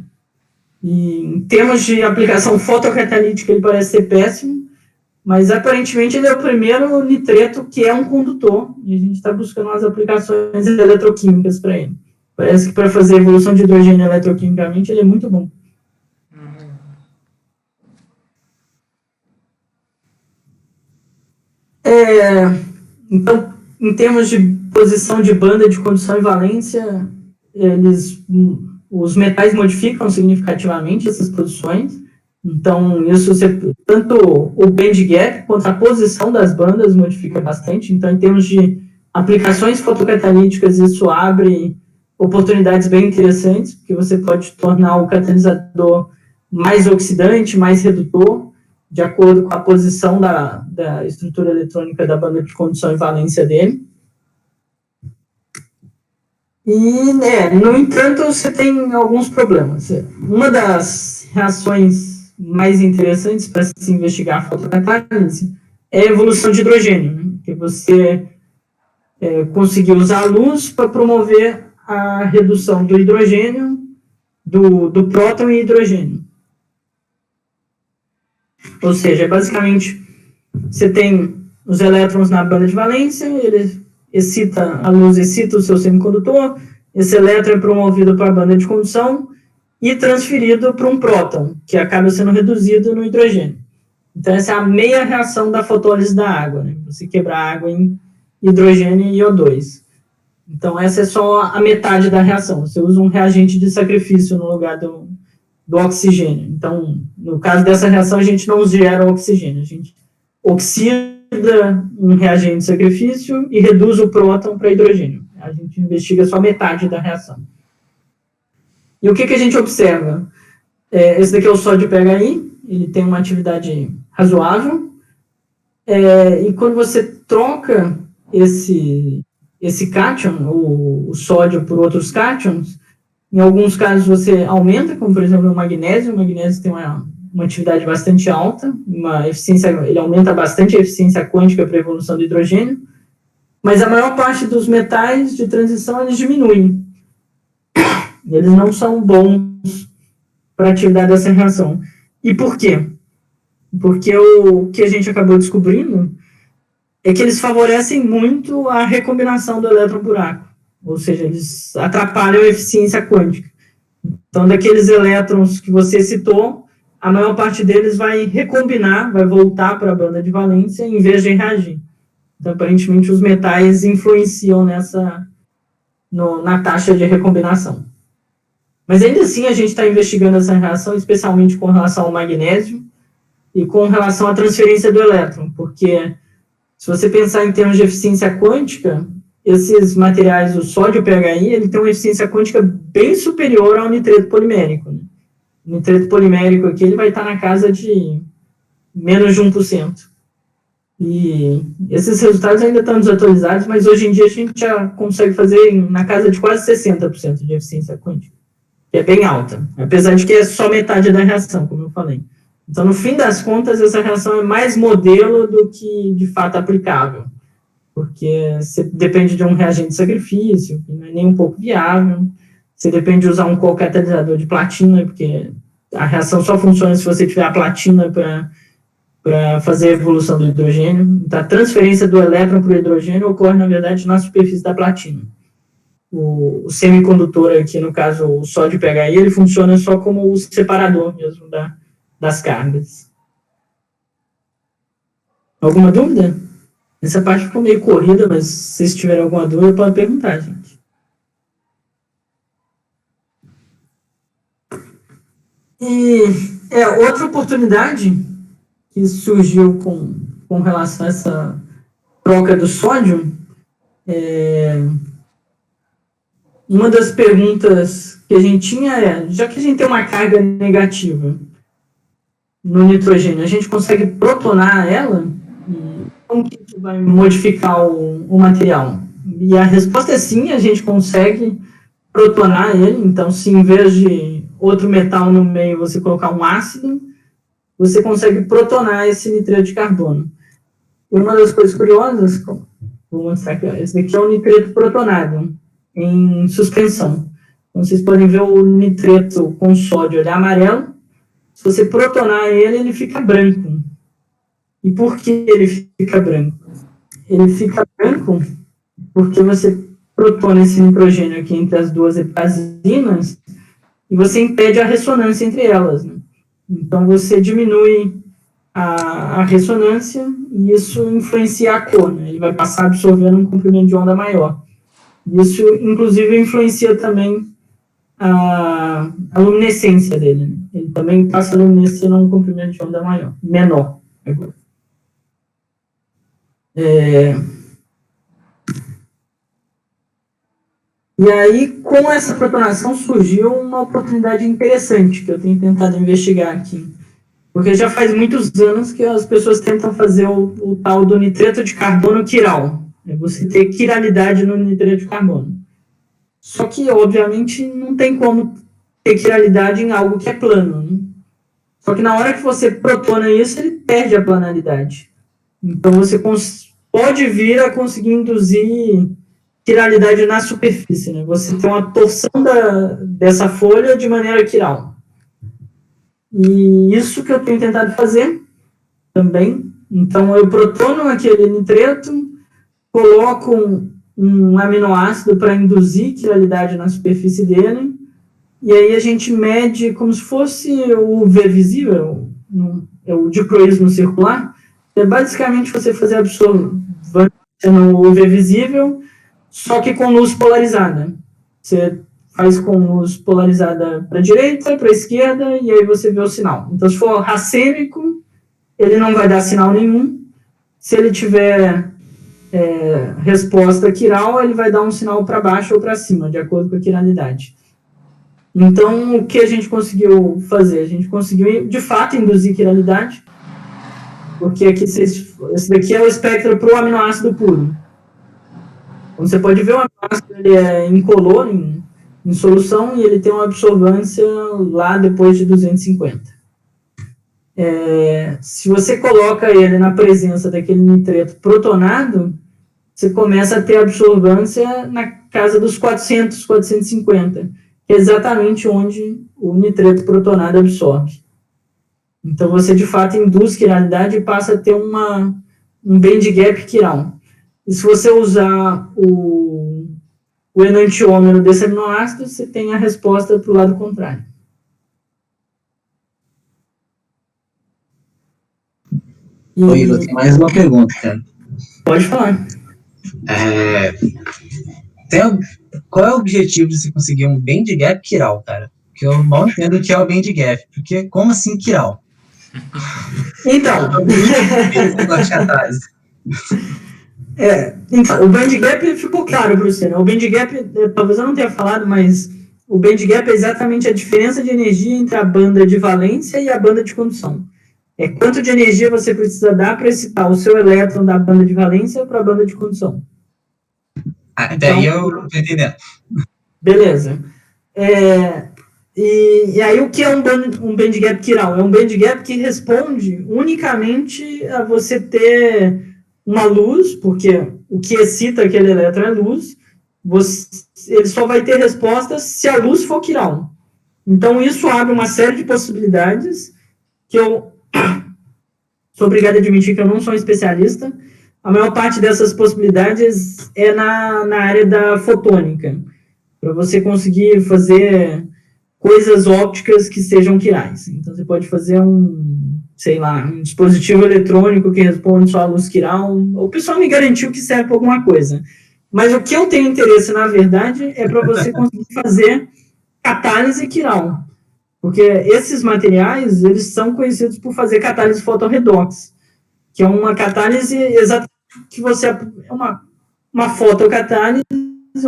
E em termos de aplicação fotocatalítica, ele parece ser péssimo, mas aparentemente ele é o primeiro nitreto que é um condutor, e a gente está buscando umas aplicações eletroquímicas para ele. Parece que para fazer evolução de hidrogênio eletroquimicamente ele é muito bom. Então, em termos de posição de banda de condução e valência, os metais modificam significativamente essas posições. Então, tanto o band gap quanto a posição das bandas modifica bastante. Então, em termos de aplicações fotocatalíticas, isso abre oportunidades bem interessantes, porque você pode tornar o catalisador mais oxidante, mais redutor, de acordo com a posição da estrutura eletrônica da banda de condução e valência dele. E, no entanto, você tem alguns problemas. Uma das reações mais interessantes para se investigar a fotocatálise é a evolução de hidrogênio, né? Que você conseguir usar a luz para promover a redução do hidrogênio, do próton e hidrogênio. Ou seja, basicamente, você tem os elétrons na banda de valência, a luz excita o seu semicondutor, esse elétron é promovido para a banda de condução e transferido para um próton, que acaba sendo reduzido no hidrogênio. Então, essa é a meia reação da fotólise da água, né? Você quebra a água em hidrogênio e O2. Então, essa é só a metade da reação. Você usa um reagente de sacrifício no lugar do oxigênio. Então, no caso dessa reação, a gente não gera oxigênio. A gente oxida um reagente de sacrifício e reduz o próton para hidrogênio. A gente investiga só metade da reação. E o que a gente observa? Esse daqui é o sódio PHI, ele tem uma atividade razoável, e quando você troca esse cátion, o sódio, por outros cátions, em alguns casos você aumenta, como por exemplo o magnésio tem uma atividade bastante alta, ele aumenta bastante a eficiência quântica para a evolução do hidrogênio, mas a maior parte dos metais de transição eles diminuem. Eles não são bons para a atividade dessa reação. E por quê? Porque o que a gente acabou descobrindo é que eles favorecem muito a recombinação do elétron-buraco. Ou seja, eles atrapalham a eficiência quântica. Então, daqueles elétrons que você citou, a maior parte deles vai recombinar, vai voltar para a banda de valência, em vez de reagir. Então, aparentemente, os metais influenciam na taxa de recombinação. Mas, ainda assim, a gente está investigando essa reação, especialmente com relação ao magnésio e com relação à transferência do elétron, porque se você pensar em termos de eficiência quântica, esses materiais, o sódio PHI, ele tem uma eficiência quântica bem superior ao nitreto polimérico. Né? O nitreto polimérico aqui ele vai estar na casa de menos de 1%. E esses resultados ainda estão desatualizados, mas hoje em dia a gente já consegue fazer na casa de quase 60% de eficiência quântica, que é bem alta, apesar de que é só metade da reação, como eu falei. Então, no fim das contas, essa reação é mais modelo do que, de fato, aplicável. Porque você depende de um reagente de sacrifício, que não é nem um pouco viável. Você depende de usar um co-catalisador de platina, porque a reação só funciona se você tiver a platina para fazer a evolução do hidrogênio. Então, a transferência do elétron para o hidrogênio ocorre, na verdade, na superfície da platina. o semicondutor aqui, no caso o sódio PHI, ele funciona só como o separador mesmo das cargas. Alguma dúvida? Essa parte ficou meio corrida, mas se vocês tiverem alguma dúvida, podem perguntar, gente. E outra oportunidade que surgiu com relação a essa troca do sódio, uma das perguntas que a gente tinha já que a gente tem uma carga negativa no nitrogênio, a gente consegue protonar ela? Como que isso vai modificar o material? E a resposta é sim, a gente consegue protonar ele. Então, se em vez de outro metal no meio você colocar um ácido, você consegue protonar esse nitreto de carbono. E uma das coisas curiosas, vou mostrar aqui, esse aqui é o nitreto protonado em suspensão. Então, vocês podem ver o nitreto com sódio, ele é amarelo. Se você protonar ele, ele fica branco. E por que ele fica branco? Ele fica branco porque você protona esse nitrogênio aqui entre as duas epazinas e você impede a ressonância entre elas, né? Então, você diminui a ressonância e isso influencia a cor, né? Ele vai passar absorvendo um comprimento de onda maior. Isso, inclusive, influencia também a luminescência dele, né? Ele também passa a luminescer num comprimento de onda menor. E aí, com essa protonação, surgiu uma oportunidade interessante que eu tenho tentado investigar aqui. Porque já faz muitos anos que as pessoas tentam fazer o tal do nitreto de carbono quiral. É você ter quiralidade no nitreto de carbono. Só que, obviamente, não tem como ter quiralidade em algo que é plano, né? Só que na hora que você protona isso, ele perde a planaridade. Então, você pode vir a conseguir induzir quiralidade na superfície, né? Você tem uma torção dessa folha de maneira quiral. E isso que eu tenho tentado fazer também. Então, eu protono aquele nitreto, coloco um aminoácido para induzir quiralidade na superfície dele, e aí a gente mede como se fosse o V visível, o dicroísmo circular. É basicamente você fazer absorvância no UV visível, só que com luz polarizada. Você faz com luz polarizada para a direita, para a esquerda, e aí você vê o sinal. Então, se for racêmico, ele não vai dar sinal nenhum. Se ele tiver resposta quiral, ele vai dar um sinal para baixo ou para cima, de acordo com a quiralidade. Então, o que a gente conseguiu fazer? A gente conseguiu, de fato, induzir quiralidade, porque aqui, esse daqui é o espectro para o aminoácido puro. Então, você pode ver o aminoácido, ele é incolor em solução, e ele tem uma absorvância lá depois de 250. Se você coloca ele na presença daquele nitreto protonado, você começa a ter absorvância na casa dos 400, 450, que é exatamente onde o nitreto protonado absorve. Então, você, de fato, induz quiralidade e passa a ter um band gap quiral. E se você usar o enantiômero desse aminoácido, você tem a resposta para o lado contrário. Oi, eu tenho mais uma pergunta, cara. Pode falar. Qual é o objetivo de você conseguir um band gap quiral, cara? Porque eu mal entendo o que é o band gap. Porque, como assim quiral? Então, o band gap ficou claro para você, né? O band gap, talvez eu não tenha falado, mas o band gap é exatamente a diferença de energia entre a banda de valência e a banda de condução. É quanto de energia você precisa dar para excitar o seu elétron da banda de valência para a banda de condução. Até aí eu tô entendendo. Beleza. E aí, o que é um band gap quiral? É um band gap que responde unicamente a você ter uma luz, porque o que excita aquele elétron é luz. Ele só vai ter respostas se a luz for quiral. Então, isso abre uma série de possibilidades que eu sou obrigado a admitir que eu não sou um especialista. A maior parte dessas possibilidades é na área da fotônica. para você conseguir fazer coisas ópticas que sejam quirais. Então, você pode fazer um dispositivo eletrônico que responde só à luz quiral. O pessoal me garantiu que serve para alguma coisa. Mas o que eu tenho interesse, na verdade, é para você conseguir fazer catálise quiral. Porque esses materiais, eles são conhecidos por fazer catálise fotorredox, que é uma catálise exatamente que você... É uma fotocatálise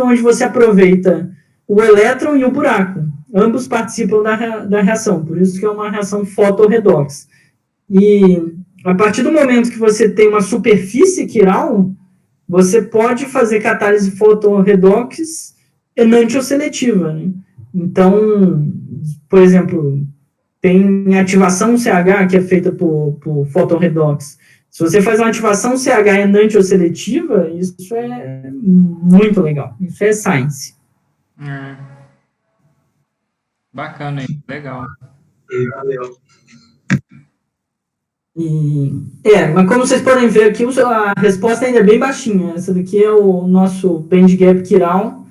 onde você aproveita o elétron e o buraco. Ambos participam da reação, por isso que é uma reação fotorredox. E a partir do momento que você tem uma superfície quiral, você pode fazer catálise fotorredox enantioseletiva, né? Então, por exemplo, tem ativação CH que é feita por fotorredox. Se você faz uma ativação CH enantioseletiva, isso é muito legal. Isso é science. Bacana, hein? Legal. Valeu. Mas como vocês podem ver aqui, a resposta ainda é bem baixinha. Essa daqui é o nosso band gap quiral,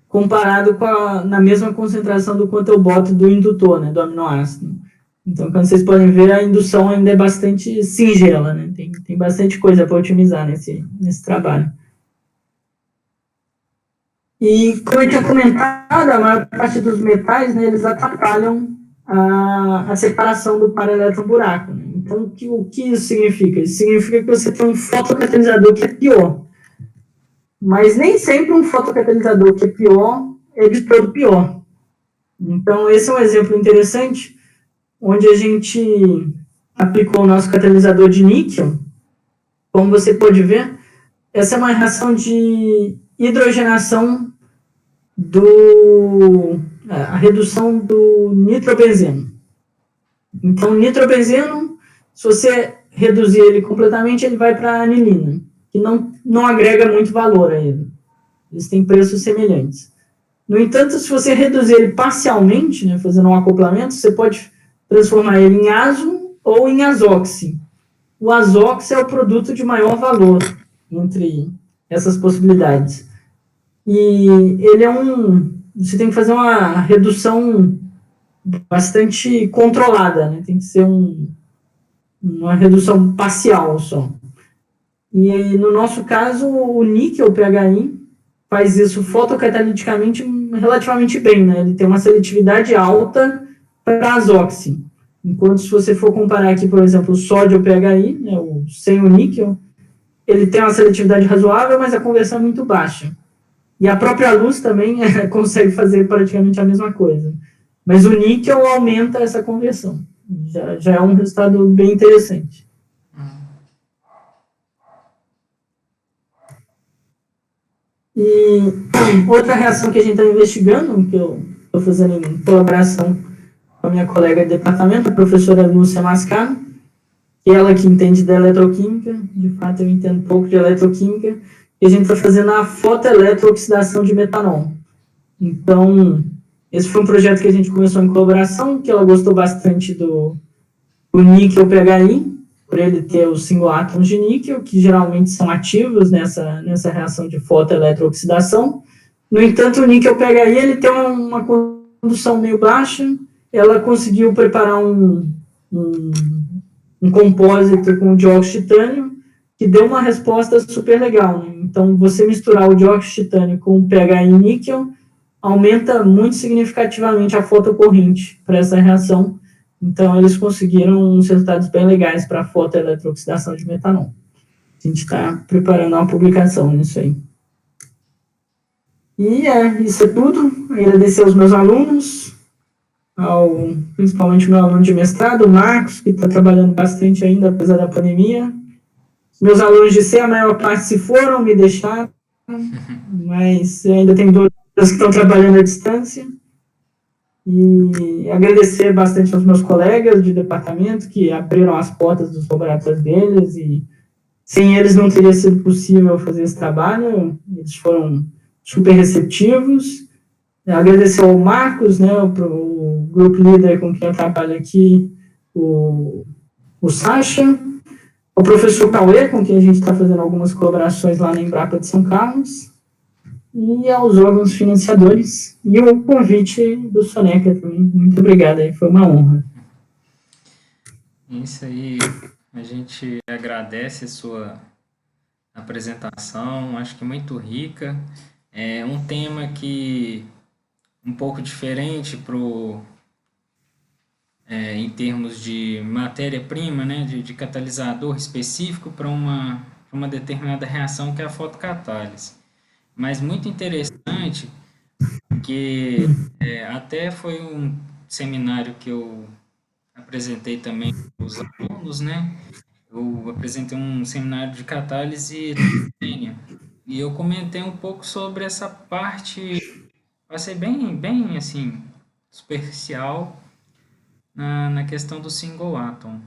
comparado na mesma concentração do quanto eu boto do indutor, né, do aminoácido. Então, como vocês podem ver, a indução ainda é bastante singela, né? Tem bastante coisa para otimizar nesse trabalho. E, como eu tinha comentado, a maior parte dos metais, né, eles atrapalham a separação do paraelétron-buraco. Né? Então, o que isso significa? Isso significa que você tem um fotocatalisador que é pior. Mas nem sempre um fotocatalisador que é pior é de todo pior. Então, esse é um exemplo interessante, onde a gente aplicou o nosso catalisador de níquel. Como você pode ver, essa é uma reação de hidrogenação a redução do nitrobenzeno. Então, o nitrobenzeno, se você reduzir ele completamente, ele vai para a anilina, que não agrega muito valor a ele. Eles têm preços semelhantes. No entanto, se você reduzir ele parcialmente, né, fazendo um acoplamento, você pode transformar ele em azo ou em azoxi. O azoxi é o produto de maior valor entre essas possibilidades. E ele você tem que fazer uma redução bastante controlada, né? Tem que ser uma redução parcial só. E no nosso caso, o níquel PHI faz isso fotocataliticamente relativamente bem, né? Ele tem uma seletividade alta para azoxi. Enquanto se você for comparar aqui, por exemplo, o sódio PHI, né, sem o níquel, ele tem uma seletividade razoável, mas a conversão é muito baixa. E a própria luz também consegue fazer praticamente a mesma coisa. Mas o níquel aumenta essa conversão. Já é um resultado bem interessante. E outra reação que a gente está investigando, que eu estou fazendo em colaboração com a minha colega de departamento, a professora Lúcia Mascaro, que é ela que entende da eletroquímica, de fato eu entendo pouco de eletroquímica, e a gente está fazendo a fotoeletrooxidação de metanol. Então, esse foi um projeto que a gente começou em colaboração, que ela gostou bastante do níquel PHI, por ele ter os single átomos de níquel, que geralmente são ativos nessa reação de fotoeletrooxidação. No entanto, o níquel PHI ele tem uma condução meio baixa, ela conseguiu preparar um compósito com dióxido de titânio, que deu uma resposta super legal. Né? Então, você misturar o dióxido de titânio com o PHI níquel, aumenta muito significativamente a fotocorrente para essa reação. Então, eles conseguiram uns resultados bem legais para a fotoeletrooxidação de metanol. A gente está preparando uma publicação nisso aí. E isso é tudo. Agradecer aos meus alunos, principalmente meu aluno de mestrado, o Marcos, que está trabalhando bastante ainda, apesar da pandemia. Meus alunos de C, a maior parte se foram, me deixaram, mas ainda tem 2 que estão trabalhando à distância. E agradecer bastante aos meus colegas de departamento que abriram as portas dos laboratórios deles, e sem eles não teria sido possível fazer esse trabalho. Eles foram super receptivos. Agradecer ao Marcos, né, o grupo líder com quem eu trabalho aqui, o Sacha, ao professor Cauê, com quem a gente está fazendo algumas colaborações lá na Embrapa de São Carlos, e aos órgãos financiadores, e o convite do Soneca também. Muito obrigado, foi uma honra. Isso aí, a gente agradece a sua apresentação, acho que muito rica. É um tema que um pouco diferente em termos de matéria-prima, né, de catalisador específico para uma determinada reação que é a fotocatálise. Mas muito interessante, que até foi um seminário que eu apresentei também para os alunos, né? Eu apresentei um seminário de catálise heterogênea e eu comentei um pouco sobre essa parte, passei bem assim, superficial na questão do single atom.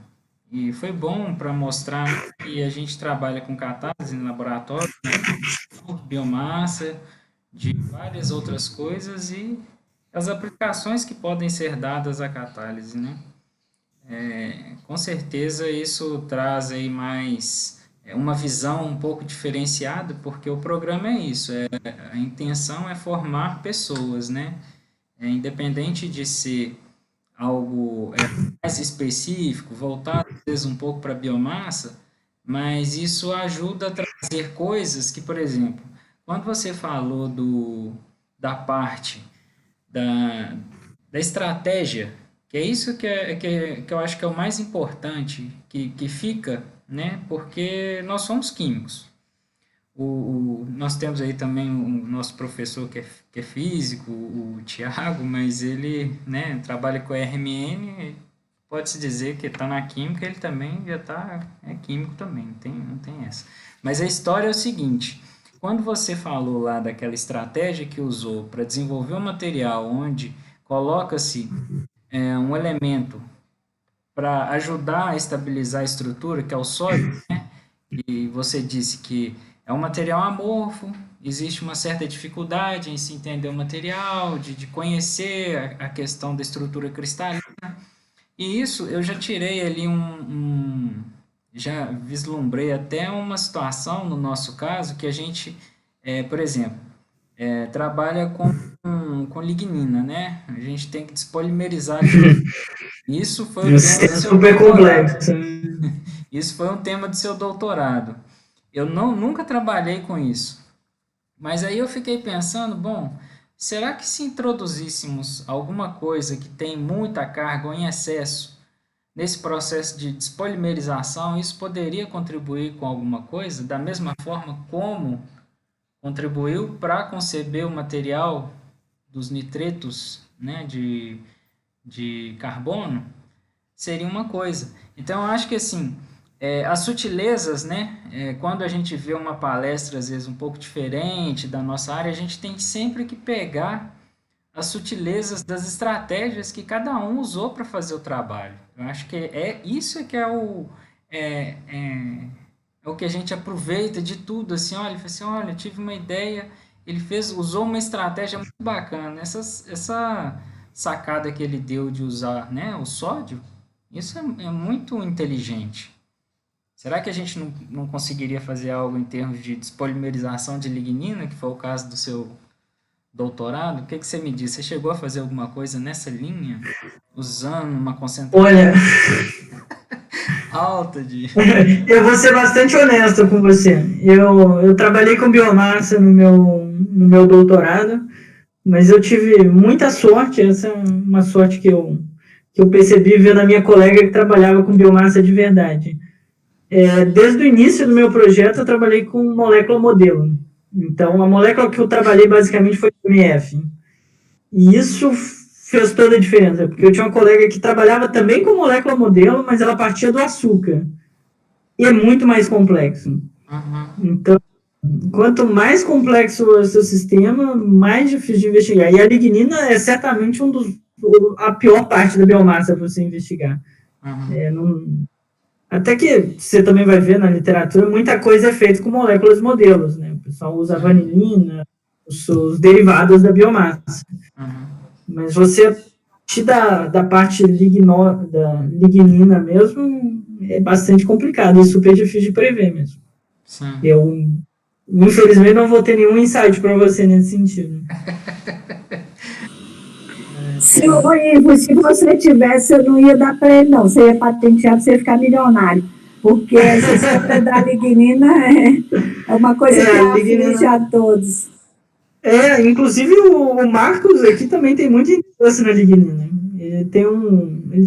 E foi bom para mostrar que a gente trabalha com catálise em laboratório, né, biomassa, de várias outras coisas e as aplicações que podem ser dadas à catálise, né? Com certeza isso traz aí mais uma visão um pouco diferenciada, porque o programa é isso, a intenção é formar pessoas, né? Independente de ser algo mais específico, voltado às vezes um pouco para a biomassa, mas isso ajuda a trazer coisas que, por exemplo, quando você falou da parte da estratégia, que é isso que eu acho que é o mais importante, que fica, né? Porque nós somos químicos. Nós temos aí também o nosso professor que é físico, o Tiago, mas ele, né, trabalha com RMN, pode-se dizer que está na química, ele também já é químico também, não tem essa. Mas a história é o seguinte, quando você falou lá daquela estratégia que usou para desenvolver um material onde coloca-se um elemento para ajudar a estabilizar a estrutura, que é o sódio, né? E você disse que é um material amorfo, existe uma certa dificuldade em se entender o material, de conhecer a questão da estrutura cristalina. E isso eu já tirei ali já vislumbrei até uma situação, no nosso caso, que a gente, por exemplo, trabalha com lignina, né? A gente tem que despolimerizar. Isso foi o tema do seu super doutorado. complexo. Isso foi um tema do seu doutorado. Eu nunca trabalhei com isso. Mas aí eu fiquei pensando, bom, será que se introduzíssemos alguma coisa que tem muita carga ou em excesso nesse processo de despolimerização, isso poderia contribuir com alguma coisa, da mesma forma como contribuiu para conceber o material dos nitretos, né, de carbono? Seria uma coisa. Então, eu acho que assim, as sutilezas, né, quando a gente vê uma palestra, às vezes, um pouco diferente da nossa área, a gente tem sempre que pegar as sutilezas das estratégias que cada um usou para fazer o trabalho. Eu acho que isso que é o que a gente aproveita de tudo, assim, olha, ele fala assim, olha, tive uma ideia, ele usou uma estratégia muito bacana, essa sacada que ele deu de usar, né, o sódio, isso é muito inteligente. Será que a gente não conseguiria fazer algo em termos de despolimerização de lignina, que foi o caso do seu doutorado? O que você me diz? Você chegou a fazer alguma coisa nessa linha? Usando uma concentração Olha, alta de... eu vou ser bastante honesto com você. Eu trabalhei com biomassa no meu doutorado, mas eu tive muita sorte, essa é uma sorte que eu percebi vendo a minha colega que trabalhava com biomassa de verdade. Desde o início do meu projeto, eu trabalhei com molécula modelo. Então, a molécula que eu trabalhei basicamente foi MF. E isso fez toda a diferença, porque eu tinha uma colega que trabalhava também com molécula modelo, mas ela partia do açúcar. E é muito mais complexo. Uhum. Então, quanto mais complexo o seu sistema, mais difícil de investigar. E a lignina é certamente a pior parte da biomassa para você investigar. Uhum. Até que você também vai ver na literatura, muita coisa é feita com moléculas modelos, né? O pessoal usa a vanilina, os derivados da biomassa. Uhum. Mas você, a partir da parte da lignina mesmo, é bastante complicado e super difícil de prever mesmo. Sim. Infelizmente, não vou ter nenhum insight para você nesse sentido. Ivo, se você tivesse, eu não ia dar para ele, não. Você ia patentear, você ia ficar milionário. Porque essa história da lignina é uma coisa que aflige a todos. Inclusive o Marcos aqui também tem muito interesse na lignina. Ele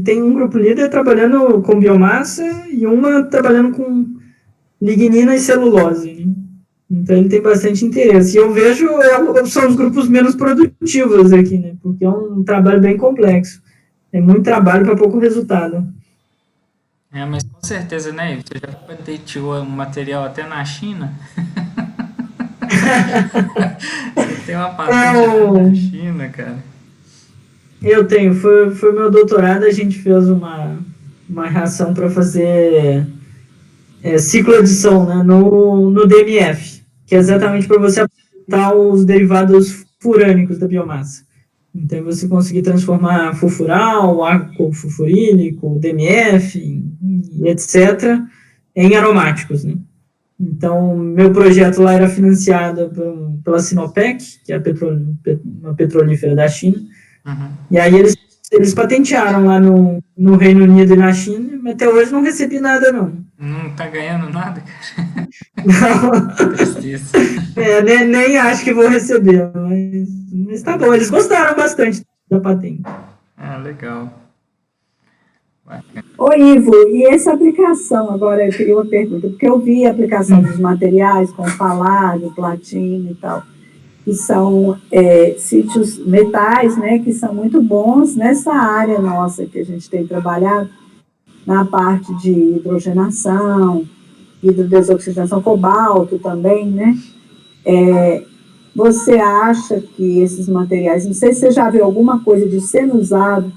tem um grupo líder trabalhando com biomassa e uma trabalhando com lignina e celulose. Né? Então ele tem bastante interesse. E eu vejo são os grupos menos produtivos aqui, né? Porque é um trabalho bem complexo. É muito trabalho para pouco resultado. Mas com certeza, né, Ivo? Você já patenteou um material até na China? Tem uma patente na China, cara. Eu tenho. Foi meu doutorado, a gente fez uma reação para fazer cicloadição, né, no DMF, que é exatamente para você apresentar os derivados furânicos da biomassa. Então, você conseguir transformar furfural, ácido furfurílico, DMF, e etc., em aromáticos, né? Então, meu projeto lá era financiado pela Sinopec, que é uma petrolífera da China, e aí eles patentearam lá no Reino Unido e na China, mas até hoje não recebi nada, não. Não tá ganhando nada, cara? Não. Tristeza. Nem acho que vou receber, mas tá bom, eles gostaram bastante da patente. Legal. Ô Ivo, e essa aplicação, agora eu queria uma pergunta, porque eu vi a aplicação dos materiais com paládio, platina e tal, que são sítios metais, né, que são muito bons nessa área nossa que a gente tem trabalhado, na parte de hidrogenação, hidrodesoxigenação, cobalto também, né? Você acha que esses materiais, não sei se você já viu alguma coisa de sendo usado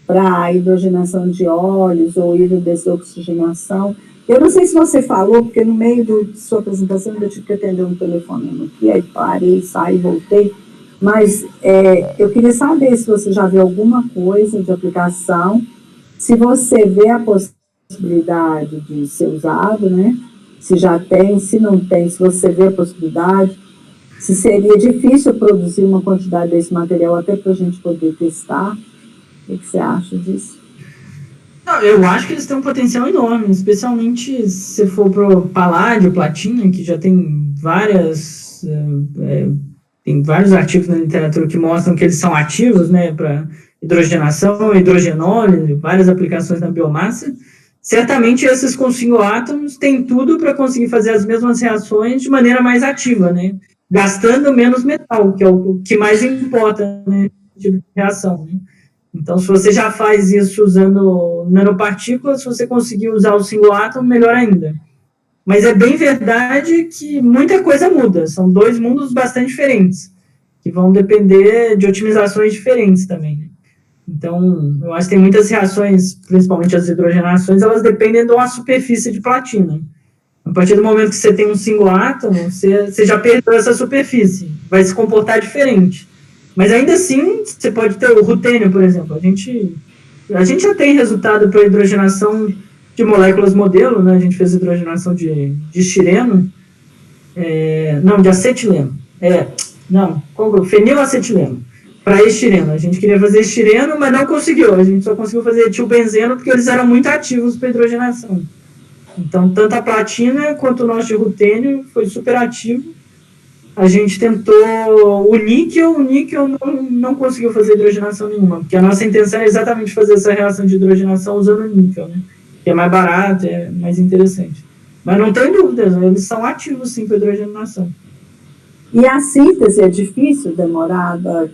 para hidrogenação de óleos ou hidrodesoxigenação? Eu não sei se você falou, porque no meio de sua apresentação eu tive que atender um telefonema aqui, aí parei, saí, voltei, mas eu queria saber se você já viu alguma coisa de aplicação, se você vê a possibilidade de ser usado, né? Se já tem, se não tem, se você vê a possibilidade, se seria difícil produzir uma quantidade desse material até para a gente poder testar. O que você acha disso? Não, eu acho que eles têm um potencial enorme, especialmente se for para o paládio, platina, que já tem tem vários artigos na literatura que mostram que eles são ativos, né, para hidrogenação, hidrogenólise, várias aplicações na biomassa. Certamente esses com single átomos têm tudo para conseguir fazer as mesmas reações de maneira mais ativa, né, gastando menos metal, que é o que mais importa, né, tipo de reação, né. Então, se você já faz isso usando nanopartículas, se você conseguir usar o single átomo, melhor ainda. Mas é bem verdade que muita coisa muda. São dois mundos bastante diferentes, que vão depender de otimizações diferentes também. Né? Então, eu acho que tem muitas reações, principalmente as hidrogenações, elas dependem de uma superfície de platina. A partir do momento que você tem um single átomo, você já perdeu essa superfície. Vai se comportar diferente. Mas ainda assim, você pode ter o rutênio, por exemplo. A gente já tem resultado para hidrogenação de moléculas modelo, né? A gente fez hidrogenação de estireno, de acetileno. Fenilacetileno. Para estireno. A gente queria fazer estireno, mas não conseguiu. A gente só conseguiu fazer etilbenzeno porque eles eram muito ativos para hidrogenação. Então, tanto a platina quanto o nosso de rutênio foi super ativo. A gente tentou o níquel não conseguiu fazer hidrogenação nenhuma, porque a nossa intenção é exatamente fazer essa reação de hidrogenação usando o níquel, né? Que é mais barato, é mais interessante. Mas não tem dúvidas, eles são ativos sim para hidrogenação. E a síntese é difícil, demorada?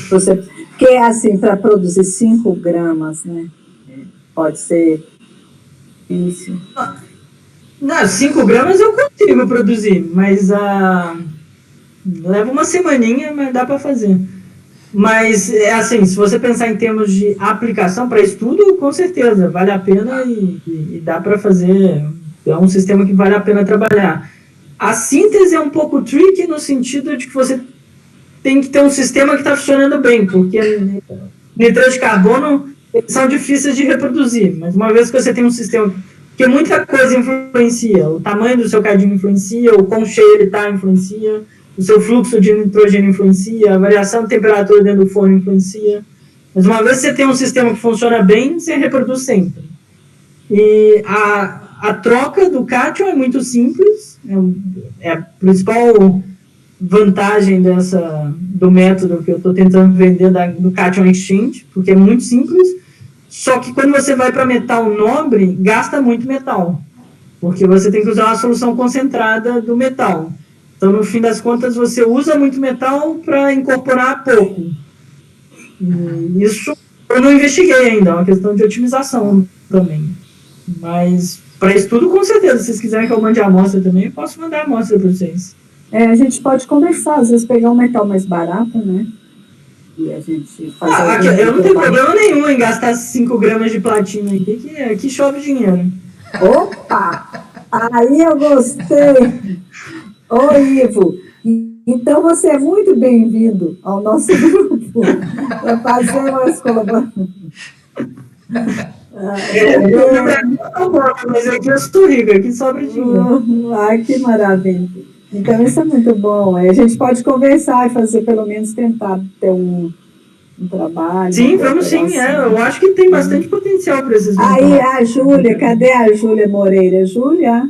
Porque, assim, para produzir 5 gramas, né? Pode ser difícil. Não, 5 gramas eu consigo produzir, mas leva uma semaninha, mas dá para fazer. Mas, assim, se você pensar em termos de aplicação para estudo, com certeza, vale a pena e dá para fazer, é um sistema que vale a pena trabalhar. A síntese é um pouco tricky no sentido de que você tem que ter um sistema que está funcionando bem, porque nitrato de carbono são difíceis de reproduzir, mas uma vez que você tem um sistema Porque muita coisa influencia. O tamanho do seu cadinho influencia, o quão cheio ele está influencia, o seu fluxo de nitrogênio influencia, a variação de temperatura dentro do forno influencia. Mas uma vez que você tem um sistema que funciona bem, você reproduz sempre. E a troca do cátion é muito simples, é a principal vantagem do método que eu estou tentando vender do Cation Exchange, porque é muito simples, só que quando você vai para metal nobre, gasta muito metal, porque você tem que usar uma solução concentrada do metal. Então, no fim das contas, você usa muito metal para incorporar pouco. E isso eu não investiguei ainda, é uma questão de otimização também. Mas, para estudo, com certeza, se vocês quiserem que eu mande a amostra também, eu posso mandar a amostra para vocês. A gente pode conversar, às vezes pegar um metal mais barato, né? E a gente fazer... eu não tenho problema nenhum em gastar 5 gramas de platina aqui, que aqui chove dinheiro. Opa! Aí eu gostei! Ô, Ivo, então você é muito bem-vindo ao nosso grupo para fazer umas colaborações. Mas aqui eu sou rico, aqui sobra dinheiro. Que maravilha! Então, isso é muito bom. A gente pode conversar e fazer, pelo menos, tentar ter um trabalho. Sim, vamos sim. Eu acho que tem bastante potencial para esses. Aí, a Júlia, cadê a Júlia Moreira? Júlia?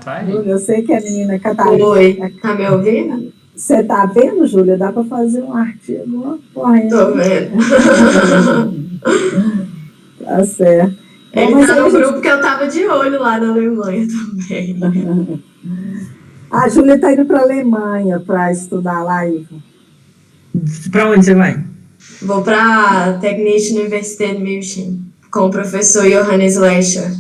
Tá aí. Júlia, eu sei que a menina Catarina. Oi, tá me ouvindo? Você tá vendo, Júlia? Dá para fazer um artigo correndo. Tô vendo. Tá certo. Ele tá no grupo que eu tava de olho lá na Alemanha também. A Júlia está indo para a Alemanha para estudar lá, Ivo. Para onde você vai? Vou para a Technische Universität München, com o professor Johannes Lescher.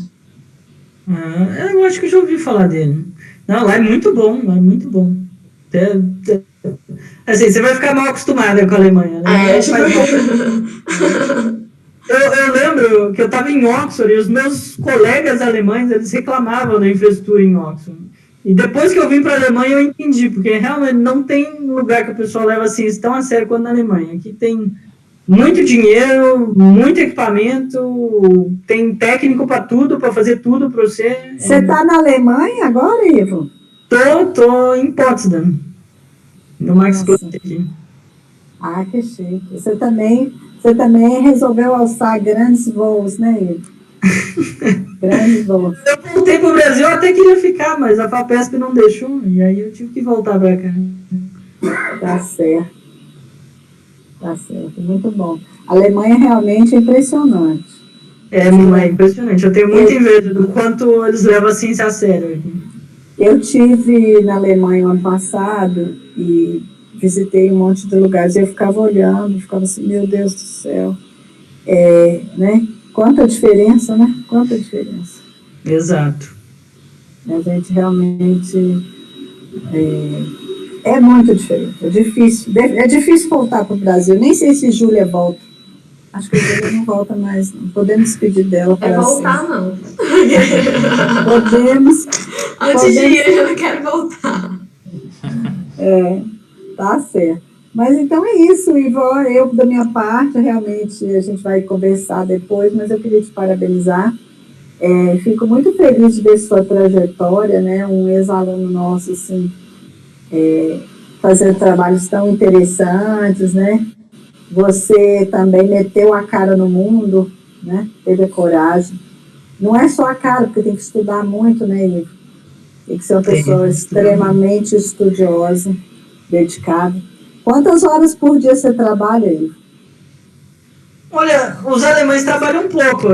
Eu acho que eu já ouvi falar dele. Não, lá é muito bom, Assim, você vai ficar mal acostumada com a Alemanha, né? Eu lembro que eu estava em Oxford e os meus colegas alemães, eles reclamavam da infraestrutura em Oxford. E depois que eu vim para a Alemanha, eu entendi, porque realmente não tem lugar que o pessoal leva a ciência tão a sério quanto na Alemanha. Aqui tem muito dinheiro, muito equipamento, tem técnico para tudo, para fazer tudo para você. Você está na Alemanha agora, Ivo? Tô em Potsdam, no Max Planck aqui. Que chique. Você também resolveu alçar grandes voos, né, Ivo? Grandes voos. Eu voltei pro Brasil, eu até queria ficar, mas a FAPESP não deixou, e aí eu tive que voltar para cá. Tá certo, muito bom. A Alemanha realmente é impressionante. É impressionante, eu tenho muita inveja do quanto eles levam a ciência a sério aqui. Eu tive na Alemanha ano passado e visitei um monte de lugares, e eu ficava olhando, ficava assim, meu Deus do céu, né? Quanta diferença, né? Quanta diferença. Exato. A gente realmente é muito diferente. É difícil voltar para o Brasil. Nem sei se Júlia volta. Acho que a Júlia não volta mais. Não podemos despedir dela. Quer voltar, não. Podemos. Antes de ir, eu não quero voltar. Tá certo. Mas então é isso, Ivo. Eu, da minha parte, realmente, a gente vai conversar depois, mas eu queria te parabenizar. Fico muito feliz de ver sua trajetória, né? Um ex-aluno nosso, assim, fazendo trabalhos tão interessantes, né? Você também meteu a cara no mundo, né? Teve a coragem. Não é só a cara, porque tem que estudar muito, né, Ivo? Tem que ser uma pessoa extremamente estudiosa, dedicada. Quantas horas por dia você trabalha, Ivo? Olha, os alemães trabalham pouco.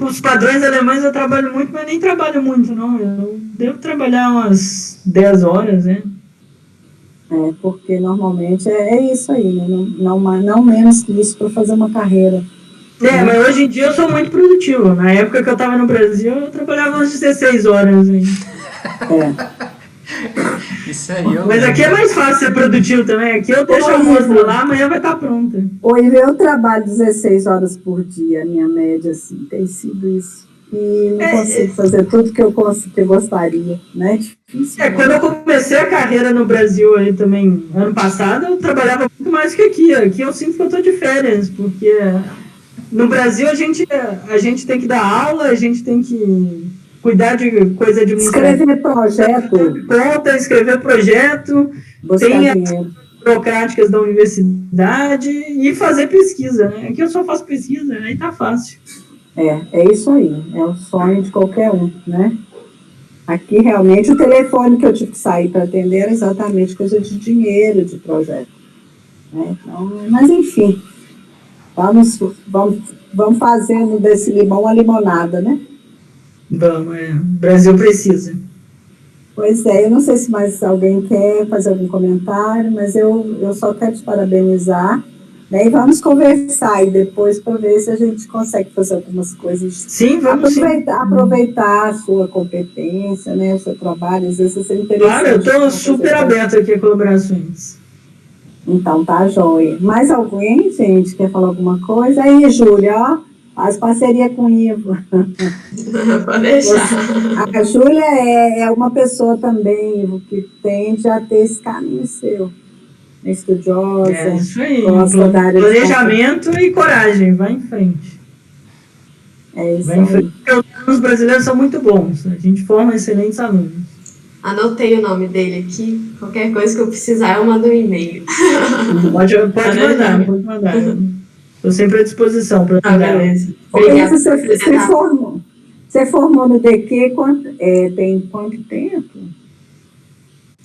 Os padrões alemães eu trabalho muito, mas nem trabalho muito, não. Eu devo trabalhar umas 10 horas, né? Porque normalmente é isso aí, né? Não menos que isso para fazer uma carreira. Mas hoje em dia eu sou muito produtivo. Na época que eu estava no Brasil, eu trabalhava umas 16 horas. Hein? Isso aí Mas aqui é mais fácil ser produtivo também. Aqui eu deixo a amostra lá, amanhã vai estar pronta. Eu trabalho 16 horas por dia, a minha média, assim, tem sido isso. E não consigo fazer tudo que eu gostaria, né? Difícil. Quando eu comecei a carreira no Brasil aí também, ano passado, eu trabalhava muito mais que aqui. Aqui eu sinto que eu estou de férias, porque no Brasil a gente tem que dar aula, a gente tem que cuidar de coisa de Escrever projeto. pronta, escrever projeto, Buscar tem dinheiro. burocráticas da universidade e fazer pesquisa, né? Aqui eu só faço pesquisa, aí tá fácil. É isso aí, é o sonho de qualquer um, né? Aqui, realmente, o telefone que eu tive que sair para atender era exatamente coisa de dinheiro, de projeto. Né? Então, mas, enfim, vamos fazendo desse limão a limonada, né? Vamos, o Brasil precisa. Pois é, eu não sei se mais alguém quer fazer algum comentário, mas eu só quero te parabenizar, né? E vamos conversar aí depois para ver se a gente consegue fazer algumas coisas. Sim, vamos aproveitar a sua competência, né? O seu trabalho, às vezes é interessante. Claro, eu estou super aberto aqui a colaborações. Então, tá joia. Mais alguém, gente, quer falar alguma coisa? Aí, Júlia, ó, faz parceria com o Ivo. Pode deixar. A Júlia é uma pessoa também, Ivo, que tende a ter esse caminho seu. Estudiosa, É isso aí, gosta da área de planejamento e coragem, vai em frente. É isso vai em frente. aí. Os brasileiros são muito bons, a gente forma excelentes alunos. Anotei o nome dele aqui. Qualquer coisa que eu precisar, eu mando um e-mail. Pode mandar. Estou sempre à disposição para ajudar. Beleza. Obrigada. Você formou no DQ tem quanto tempo?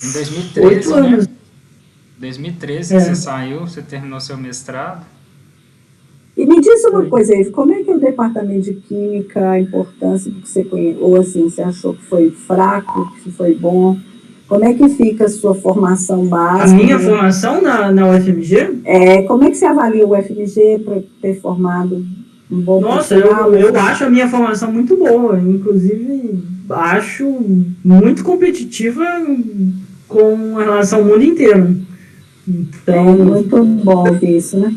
Em 2013, 8 anos. né? 2013 que você saiu, você terminou seu mestrado. E me diz uma coisa aí, como é que é o departamento de química, a importância do que você conhece, ou assim, você achou que foi fraco, que foi bom? Como é que fica a sua formação básica? A minha formação na UFMG? Como é que você avalia o UFMG para ter formado um bom profissional? Nossa, eu acho a minha formação muito boa, inclusive acho muito competitiva com relação ao mundo inteiro. Então, muito bom isso, né?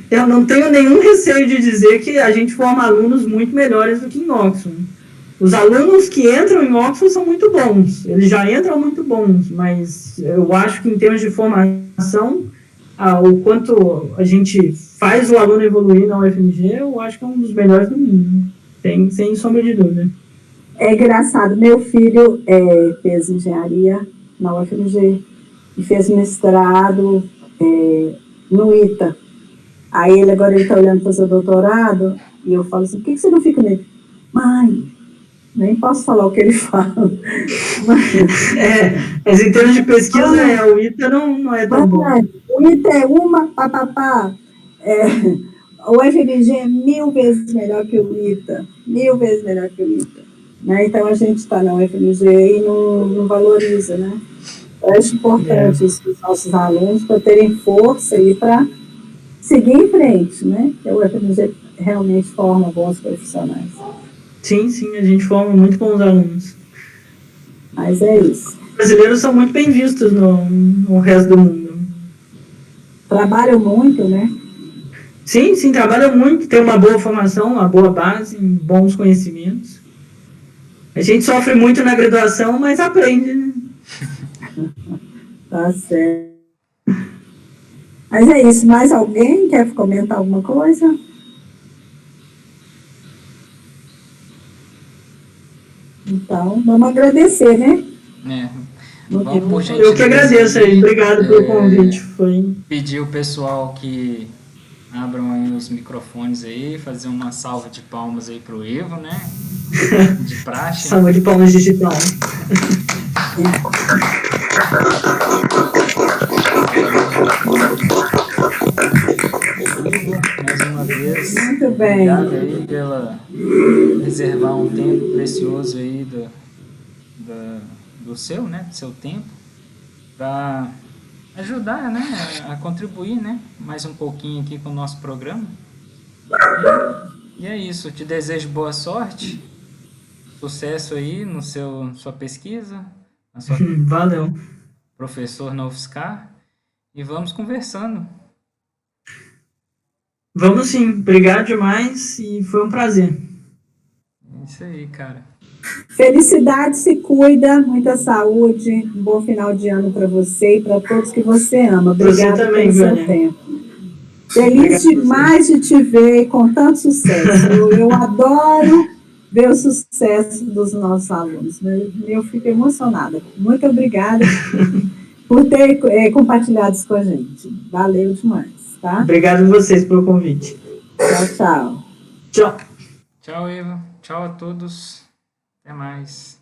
Eu não tenho nenhum receio de dizer que a gente forma alunos muito melhores do que em Oxford. Os alunos que entram em Oxford são muito bons, eles já entram muito bons, mas eu acho que em termos de formação, o quanto a gente faz o aluno evoluir na UFMG, eu acho que é um dos melhores do mundo, sem sombra de dúvida. É engraçado, meu filho fez engenharia na UFMG e fez mestrado no ITA. Aí agora ele está olhando para o seu doutorado e eu falo assim, por que você não fica nele? Mãe, nem posso falar o que ele fala. Mas em termos de pesquisa, o ITA não é tão bom. O ITA é papapá. O UFMG é 1000 vezes melhor que o ITA. 1000 vezes melhor que o ITA. Né? Então a gente está na UFMG e não valoriza, né? Eu acho importante isso para os nossos alunos, para terem força e para seguir em frente, né? Porque o UFMG realmente forma bons profissionais. Sim, a gente forma muito bons alunos. Mas é isso. Os brasileiros são muito bem vistos no resto do mundo. Trabalham muito, né? Sim, trabalham muito, tem uma boa formação, uma boa base, bons conhecimentos. A gente sofre muito na graduação, mas aprende, né? Tá certo. Mas é isso. Mais alguém quer comentar alguma coisa? Então, vamos agradecer, né? Vamos, por gentileza, eu que agradeço aí. Obrigado pelo convite. Pedir o pessoal que abram aí os microfones aí, fazer uma salva de palmas aí pro Ivo, né? De praxe. Salva de palmas digital. Mais uma vez, muito bem. Obrigado aí pela reservar um tempo precioso aí do seu, né? Do seu tempo, para ajudar, né? A contribuir, né? Mais um pouquinho aqui com o nosso programa. E é isso. Te desejo boa sorte, sucesso aí no sua pesquisa, na sua Valeu. Professor na UFSCar, e vamos conversando. Vamos sim, obrigado demais e foi um prazer. É isso aí, cara. Felicidade, se cuida, muita saúde, um bom final de ano para você e para todos que você ama. Obrigada você também, pelo seu tempo. Feliz demais de te ver com tanto sucesso. Eu adoro ver o sucesso dos nossos alunos. Eu fico emocionada. Muito obrigada por ter compartilhado isso com a gente. Valeu demais, tá? Obrigado a vocês pelo convite. Tchau, tchau. Tchau. Tchau, Eva. Tchau a todos. Até mais.